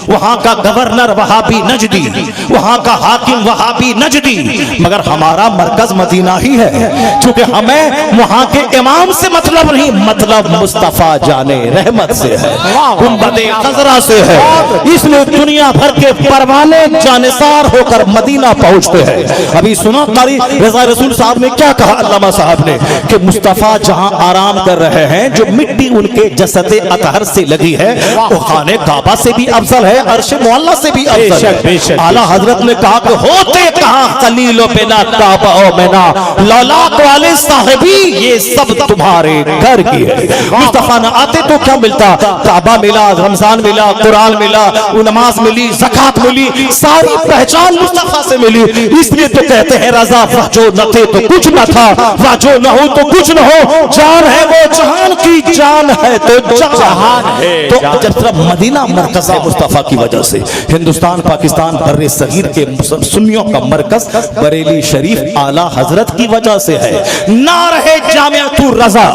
वहां का गवर्नर वहाबी नजदी, वहां का हाकिम वहाबी नजदी, मगर हमारा मरकज मदीना ही है। क्योंकि हमें वहां के इमाम से मतलब नहीं, मतलब मुस्तफा जाने रहमत से है, गुंबदे खजरा से है। इसलिए दुनिया भर के परवाने जानिसार होकर मदीना पहुंचते हैं। अभी सुना कारी रजा रसूल साहब ने क्या कहा, अल्लामा साहब ने, कि मुस्तफा जहां आराम कर रहे हैं, जो मिट्टी उनके जसदे अतहर से लगी है वो खाने काबा से भी अफजल है, अर्शे मुअल्ला से भी अफजल है। आला हजरत ने कहा कि होते कहां खलीलो बिना काबा ओ बिना लौलाक वाले साहिबी, ये सब तुम्हारे घर की है। मुस्तफा न आते तो क्या मिलता, काबा मिला, रमजान मिला, कुरान मिला, नमाज मिली, ज़कात मिली, सारी पहचान मुस्तफा से मिली। इसलिए तो कहते हैं रजा जो न थे तो कुछ न था, जो न हो तो कुछ न हो, जान है वो जहान की जान है तो जहान है। तो जब तरफ मदीना मरकज है मुस्तफा की वजह से, हिंदुस्तान पाकिस्तान बर्रे सगीर के सुन्नियों का मरकज बरेली शरीफ आला हजरत की वजह से है। ना रहे जामियातुर रजा,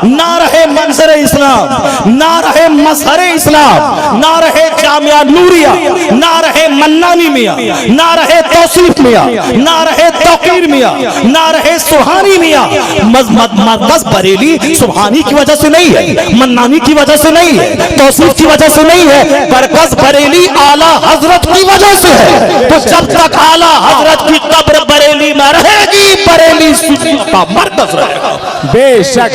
ना रहे मंजर इस्लाम, ना रहे मजहर इस्लाम, ना रहे जामिया नूरिया, ना रहे मन्नानी मियां, ना रहे तौसीफ मियां, ना रहे तौकीर मियां, ना रहे सुहानी मियां। मरकज बरेली सुहानी की वजह से नहीं है, मन्नानी की वजह से नहीं है, तौसीफ की वजह से नहीं है, मरकज बरेली आला हजरत की वजह से है। तो जब तक आला हजरत की कब्र बरेली में रहेगी, बरेली सुन्नियों का मरकज रहेगा। बेशक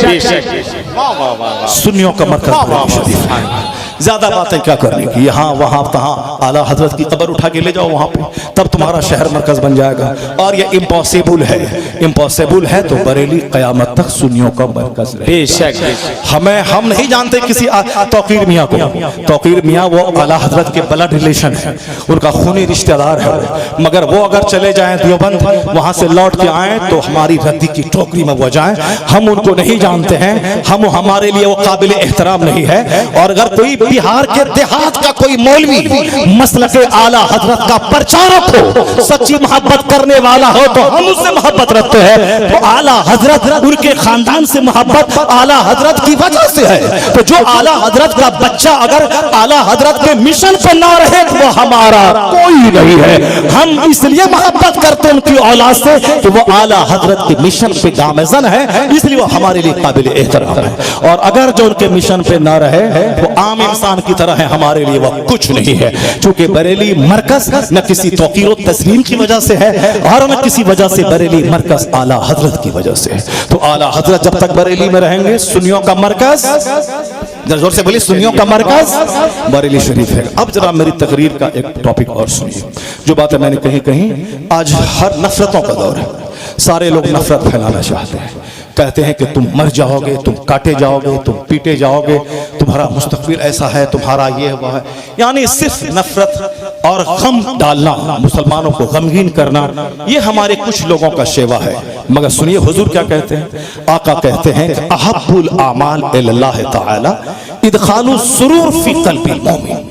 सुन्नियों का मरकज बरेली शरीफ है। ज्यादा बातें क्या करने की, यहाँ वहां तहाँ आला हजरत की कब्र उठा के ले जाओ वहां पे, तब तुम्हारा शहर मरकज बन जाएगा। और ये इम्पॉसिबल है, इम्पॉसिबल है। तो बरेली कयामत तक सुन्नियों का मरकज रहेगा। हम नहीं जानते किसी तौकीर मियाँ को, तौकीर मियाँ वो आला हजरत के ब्लड रिलेशन है, उनका खूनी रिश्तेदार है, मगर वो अगर चले जाएं देवबंद, वहां से लौट के आए तो हमारी रद्दी की टोकरी में वो जाएं। हम उनको नहीं जानते हैं, हमारे लिए वो काबिल एहतराम नहीं है। और अगर कोई बिहार के देहात का कोई मौलवी मसलके आला हजरत का प्रचारक हो, सच्ची मोहब्बत करने वाला हो, तो हम उससे मोहब्बत रखते हैं। तो आला हजरत, उनके खानदान से मोहब्बत आला हजरत की वजह से है। तो जो आला हजरत का बच्चा अगर आला हजरत के मिशन पर ना रहे तो वो हमारा कोई ही नहीं है। हम इसलिए मोहब्बत करते हैं उनकी औलाद से कि वो आला हजरत के मिशन पे गामजन है, इसलिए वो हमारे लिए काबिल एहतराम है। और अगर जो उनके मिशन पे ना रहे वो आम इंसान की तरह है, हमारे लिए वो कुछ नहीं है। चूंकि बरेली मरकज न किसी तौकीर तस्लीम की वजह से है और न किसी वजह से बरेली मरकज आला हजरत की वजह से है। तो आला हजरत जब तक बरेली में रहेंगे, सुन्नियों का मरकज, जोर से बोलिए, सुन्नियों का मरकज बरेली शरीफ है। अब जरा मेरी तकरीर का एक टॉपिक और सुनिए। जो बातें मैंने कहीं आज हर नफरतों का दौर है, सारे लोग नफरत फैलाना चाहते हैं, कहते हैं कि तुम मर जाओगे, तुम काटे जाओगे, तुम पीटे जाओगे, तुम्हारा मुस्तकबिल ऐसा है, तुम्हारा ये हुआ है। यानी सिर्फ नफरत और गम डालना, मुसलमानों को गमगीन करना, ये हमारे कुछ लोगों का शेवा है। मगर सुनिए हुजूर क्या कहते हैं। आका कहते हैं कि अहब्बुल आमाल इल्लाह ताला इदखालु सुरूर फी क़ल्बिल मोमिन।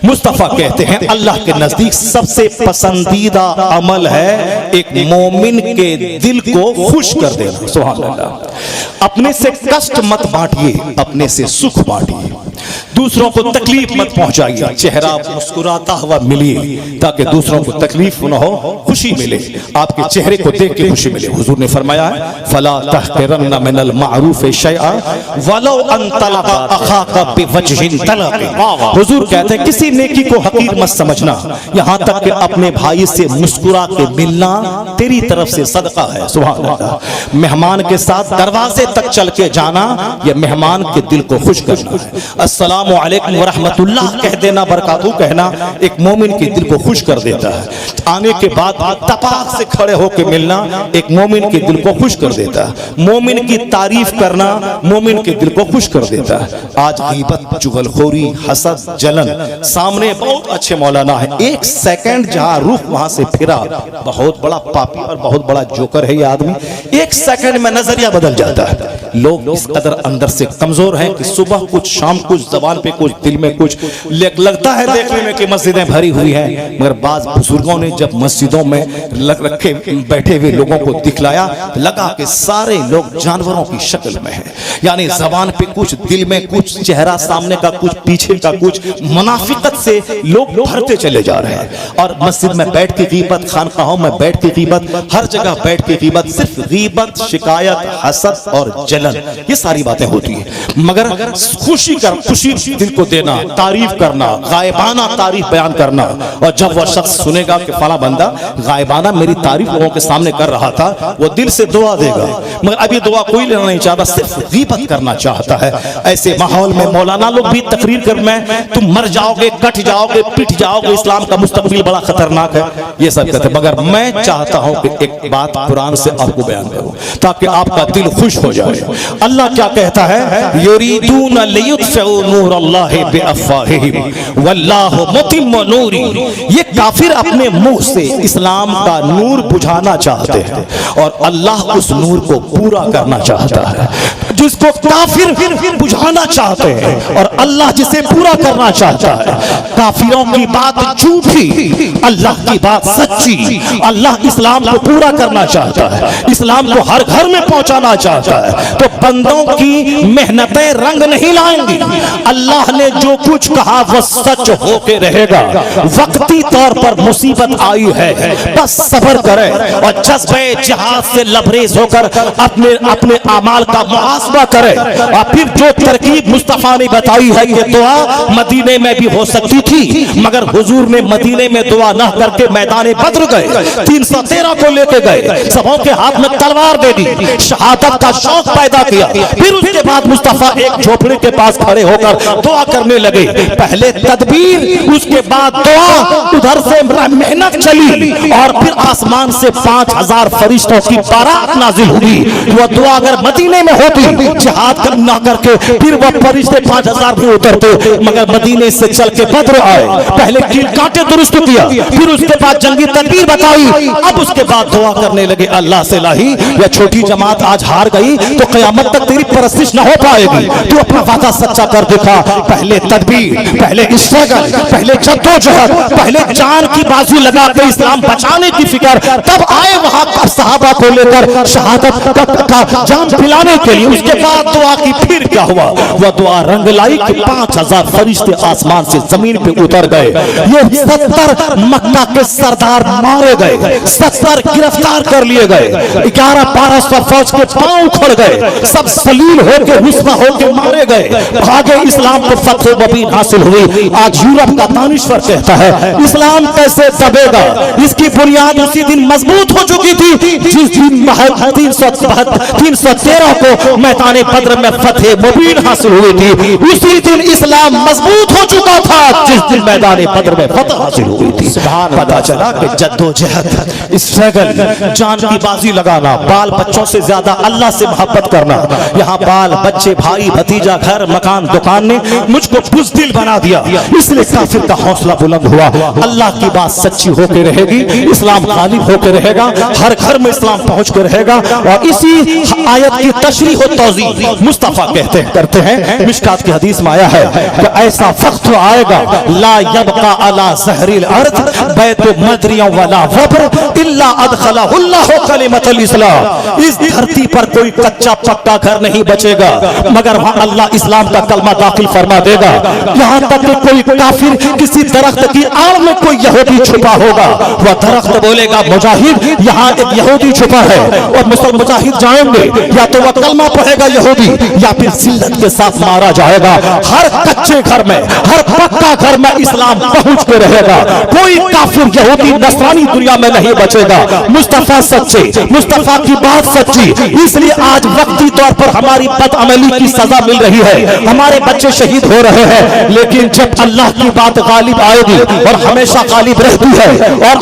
मुस्तफ़ा कहते हैं अल्लाह के नजदीक सबसे पसंदीदा अमल है एक मोमिन के दिल को खुश कर देना। सुभान अल्लाह। अपने से कष्ट मत बांटिए, अपने से सुख बांटिए, दूसरों को तकलीफ मत पहुंचाइए, चेहरा मुस्कुराता हुआ मिलिए ताकि दूसरों को तकलीफ न हो, खुशी मिले, आपके चेहरे को देख के खुशी मिले। हुजूर ने फरमाया है फला तहक़िरन्ना मिनल मारूफ़ शैअ वलो अन तलक़ा अख़ाका बिवजहिन तलक़। हुजूर कहते हैं किसी नेकी को हकीर मत समझना, यहाँ तक कि अपने भाई से मुस्कुरा के मिलना तेरी तरफ से सदका है। सुभान अल्लाह। मेहमान के साथ दरवाजे तक चल के जाना, यह मेहमान के दिल को खुश करना है। अस्सलामु अलैकुम व रहमतुल्लाह कह देना, बरकातहू कहना एक मोमिन के दिल को खुश कर देता है। आने के बाद तपाक से खड़े होकर मिलना एक मोमिन के दिल को खुश कर देता है। मोमिन की तारीफ करना मोमिन के दिल को खुश कर देता है। आज गीबत, चुगलखोरी, हसद, जलन, सामने बहुत अच्छे मौलाना है, एक सेकंड जहां रुख वहां से फिरा, बहुत बड़ा पापी और बहुत बड़ा जोकर है ये आदमी, एक सेकंड में नजरिया बदल जाता है। लोग इस कदर अंदर से कमजोर हैं कि सुबह कुछ, शाम कुछ, जबान पे कुछ, दिल में कुछ, लगता है देखने में कि मस्जिदें भरी हुई हैं, मगर बाज बुजुर्गों ने जब मस्जिदों में रखे बैठे हुए लोगों को दिखलाया, लगा कि सारे लोग जानवरों की शक्ल में हैं। यानी जबान पे कुछ, दिल में कुछ, चेहरा सामने का कुछ, पीछे का कुछ, मुनाफिकत से लोग भरते चले जा रहे हैं। और मस्जिद में बैठ के गीबत, खानकाहों में बैठ के गीबत, हर जगह बैठ के गीबत, सिर्फ गीबत, शिकायत, हसद और जलन, ये सारी बातें होती है। मगर खुशी दिल को देना, तारीफ करना, गायबाना तारीफ बयान करना, और जब वह शख्स सुनेगा कि फला बंदा गायबाना मेरी तारीफ लोगों के सामने कर रहा था, वो दिल से दुआ देगा। मगर अब ये दुआ कोई लेना नहीं चाहता, सिर्फ गीबत करना चाहता है। ऐसे माहौल में मौलाना लोग भी तकरीर कर में तुम मर जाओगे, कट जाओगे, पिट जाओगे, इस्लाम का मुस्तकबिल बड़ा खतरनाक है, ये सब कहते हैं। मगर मैं चाहता हूं कि एक बात कुरान से आपको बयान करूं ताकि आपका दिल खुश हो जाए। अल्लाह क्या कहता है, युरीदून लियुत्फिउ नूरल्लाहि बिअफ़वाहिहिम वल्लाहु मुतिम्मु नूरी। ये काफिर अपने मुंह से इस्लाम का नूर बुझाना चाहते हैं और अल्लाह उस नूर को पूरा करना चाहता है। जिसको काफिर बुझाना चाहते हैं और अल्लाह जिसे पूरा करना चाहता है। काफिरों की बात झूठी, अल्लाह की बात सच्ची। अल्लाह इस्लाम को पूरा करना चाहता है, इस्लाम को हर घर में पहुंचाना चाहता है। तो बंदों की मेहनतें रंग नहीं लाएंगी। अल्लाह ने जो कुछ कहा वह सच होके रहेगा। वक्ती तौर पर मुसीबत आई है, बस सब्र करें और जज्बे जिहाद से लबरेज होकर अपने अमाल का मुहासबा करें। और फिर जो तरकीब मुस्तफा ने बताई है, ये दुआ मदीने में भी हो सकती थी, मगर हुजूर ने मदीने में दुआ न करके मैदान बद्र गए, 313 को लेके गए, सबों के हाथ में तलवार दे दी, शहादत का शौक पैदा किया। फिर उसके बाद मुस्तफा एक झोपड़ी के पास खड़े होकर दुआ करने लगे। पहले तदबीर, उसके बाद दुआ, उधर से मेहनत चली और फिर आसमान से 5000 फरिश्तों की बारात नाजिल हुई। वह दुआ अगर मदीने में होती, जिहाद ना करके, फिर वह फरिश्ते 5000 भी उतरते, मगर मदीने से चल के बद्र आए। पहले कील कांटे दुरुस्त किया, फिर उसके बाद जंगी तदबीर बताई, अब उसके बाद दुआ करने लगे अल्लाह से, लाही यह छोटी जमात आज हार गई तो कयामत तक तेरी परस्तिश न हो पाएगी, तू अपना वादा सच्चा कर दिखा। पहले तदबीर, पहले स्ट्रगल, पहले जद्दोजहद, पहले जान की बाजी लगा के इस्लाम बचाने की फिक्र, तब आए वहां सहाबा को लेकर शहादत का जान पिलाने के लिए। उसके बाद दुआ की, फिर क्या हुआ, वह दुआ रंग लाई कि 5000 फरिश्ते आसमान से जमीन पे उतर गए। ये 70 मक्का के सरदार मारे गए, 70 गिरफ्तार कर लिए गए, 1100-1200 फौज के पांव उखड़ गए, सब सलील होकर रुस्वा होकर मारे गए, भागे। इस्लाम को फतह मुबीन हासिल हुई। आज यूरोप का दानिश्वर कहता है इस्लाम कैसे दबेगा, इसकी बुनियाद उसी दिन मजबूत हो चुकी थी जिस दिन 313 को मैदान बद्र में फतह मुबीन हासिल हुई थी। उसी दिन इस्लाम मजबूत हो चुका था जिस दिन मैदान बद्र में फतह हासिल हुई थी। पता चला कि जद्दोजहद, स्ट्रगल, जान की बाजी लगाना, बाल बच्चों से ज्यादा अल्लाह से मोहब्बत करना। यहाँ बाल बच्चे, भाई भतीजा, घर मकान दुकान ने मुझको बुज़दिल बना दिया, इसलिए काफिर का हौसला बुलंद हुआ। अल्लाह की बात सच्ची होकर रहेगी, इस्लाम गालिब होकर रहेगा, हर घर में इस्लाम पहुंच कर रहेगा। और इसी आयत की तशरीह और तौज़ीह मुस्तफा करते हैं, मिशकात की हदीस में आया है कि ऐसा वक्त आएगा ला यबका अला ज़हरिल अर्द बैतु मदरिया वला वब्र इल्ला अदखलहुल्लाहु कलिमतल इस्लाम। इस धरती पर कोई कच्चा पक्का घर नहीं बचेगा मगर वहां अल्लाह इस्लाम का कलमा दाखिल फरमा देगा। यहाँ तक कि कोई काफिर किसी दरख्त की आड़ में कोई यहूदी छुपा होगा, वह दरख्त बोलेगा मुजाहिद यहाँ एक यहूदी छुपा है, और मुसलमान मुजाहिद जाएंगे, या तो वह कलमा पढ़ेगा यहूदी या फिर जिल्लत के साथ मारा जाएगा। हर कच्चे घर में, हर पक्का घर में इस्लाम पहुंच के रहेगा। कोई काफिर यहूदी नसरानी दुनिया में नहीं बचेगा। मुस्तफा सच्चे, मुस्तफा की बात सच्ची, इसलिए आज वक्ती तौर पर हमारी बदअमली की सजा मिल रही है, हमारे बच्चे शहीद हो रहे हैं। लेकिन जब अल्लाह की बात गालिब आएगी और हमेशा गालिब रहती है, और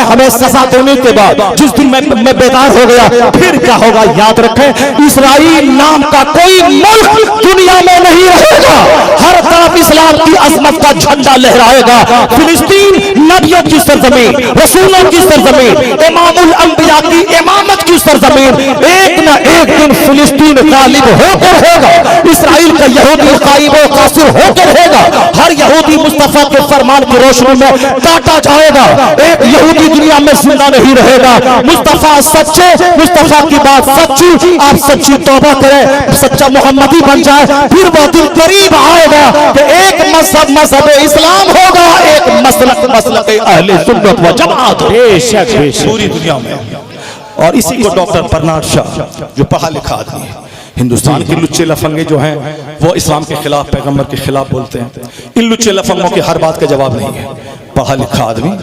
हमें सजा देने के बाद जिस दिन मैं बेदार हो गया, फिर क्या होगा याद रखें, इस्राइल नाम का कोई मुल्क दुनिया में नहीं रहेगा। हर तरफ इस्लाम की अजमत का झंडा लहराएगा। फिलिस्तीन नबियों की सरजमीन, रसूलों की सरजमीन, इमामुल अंबिया की इमामत की सरजमीन, एक न एक दिन फिलिस्तीन गालिब होकर रहेगा। इस्राइल का यहूदी गालिब व कासिर होकर रहेगा। हर यहूदी मुस्तफा के फरमान की रोशनी में काटा जाएगा। एक यहूदी दुनिया में जिंदा नहीं रहेगा। मुस्तफा सच्चे, मुस्तफा की बात सच्ची, आप सच्ची तौबा करें, सच्चा मोहम्मदी बन जाए, फिर वह दिन करीब आएगा कि एक मजहब इस्लाम होगा, एक मसलक अहले सुन्नत व जमात पूरी दुनिया में। और इसी को डॉक्टर बर्नार्ड शाह जो पढ़ा लिखा आदमी है, हिंदुस्तान के लुच्चे लफंगे जो हैं वो इस्लाम के खिलाफ, पैगंबर के खिलाफ बोलते हैं। इन लुच्चे लफंगों की हर बात का जवाब नहीं है। पढ़ा लिखा आदमी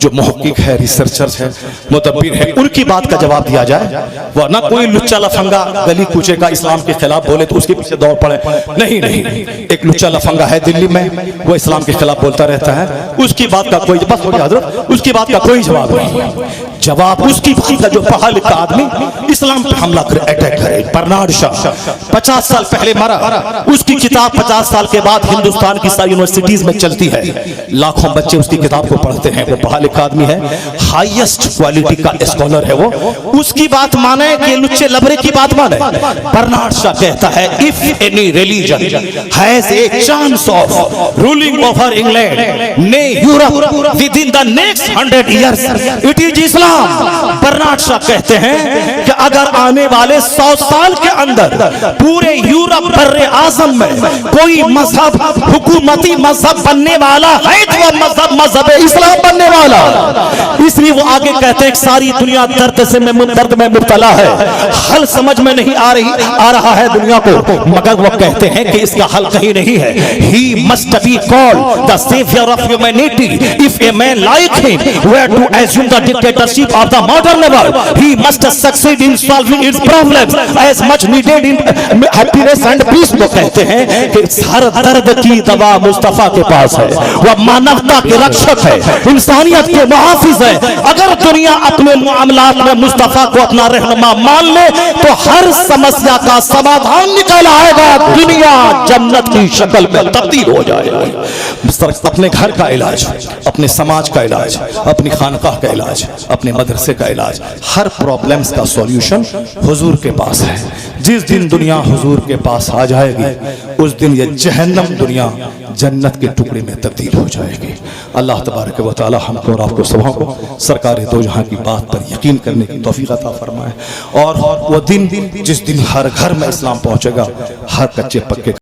जो मुहक्किक है, रिसर्चर है, मुदब्बिर है, उनकी बात का जवाब दिया जाए। वरना कोई लुच्चा लफंगा गली कूचे का इस्लाम के खिलाफ बोले तो उसके पीछे दौड़ पड़े, नहीं नहीं। एक लुच्चा लफंगा है दिल्ली में, वो इस्लाम के खिलाफ बोलता रहता है, उसकी बात का कोई उसकी बात का कोई जवाब नहीं। जवाब उसकी बात का जो पढ़ा लिखा आदमी इस्लाम पे हमला करे, अटैक करे। बर्नार्ड शाह 50 साल पहले मरा, उसकी किताब 50 साल के बाद हिंदुस्तान की सारी यूनिवर्सिटीज में चलती है, लाखों बच्चे उसकी किताब को पढ़ते हैं। वो पढ़ा लिखा आदमी है, हाईएस्ट क्वालिटी का स्कॉलर है वो। उसकी बात माने कि लुच्चे लबरे की बात माने। बर्नार्ड शाह कहता है if any religion has a chance of ruling over England ने Europe within the next 100 years it is Islam. Bernard Shaw कहते हैं कि अगर आने वाले 100 साल के अंदर पूरे यूरोप बर्रे आजम में कोई मजहब हुकूमती मजहब बनने वाला है तो वह मजहब इस्लाम बनने वाला। इसलिए वो आगे कहते हैं सारी दुनिया दर्द में मुब्तला है, हल समझ में नहीं आ रहा है दुनिया को, मगर वो कहते हैं कि इसका हल कहीं नहीं है। He must be called the savior of humanity. If a man like him were to assume the dictatorship of the modern world, he must succeed in solving its problems as much needed in happiness and peace। वो कहते हैं कि हर दर्द की दवा मुस्तफा के पास है, वह मानवता के रक्षक है, इंसानियत के मुहाफिज है। अगर दुनिया अपने मामलात में मुस्तफा को अपना रहनुमा मान ले तो हर समस्या का समाधान निकल आएगा, दुनिया जन्नत की शक्ल में तब्दील हो जाएगी। अपने घर का इलाज, अपने समाज का इलाज, अपनी खानकाह का इलाज, अपने मदरसे का इलाज, हर प्रॉब्लम्स का सॉल्यूशन हुजूर के पास है। जिस दिन दुनिया हुजूर के पास आ जाएगी उस दिन ये जहन्नम दुनिया जन्नत के टुकड़े में तब्दील हो जाएगी। अल्लाह तबारक व तआला हमको और आपको सबों को सरकार दो जहां की बात पर यकीन करने की तौफीक अता फरमाए। और वो दिन जिस दिन हर घर में इस्लाम पहुंचेगा, हर कच्चे पक्के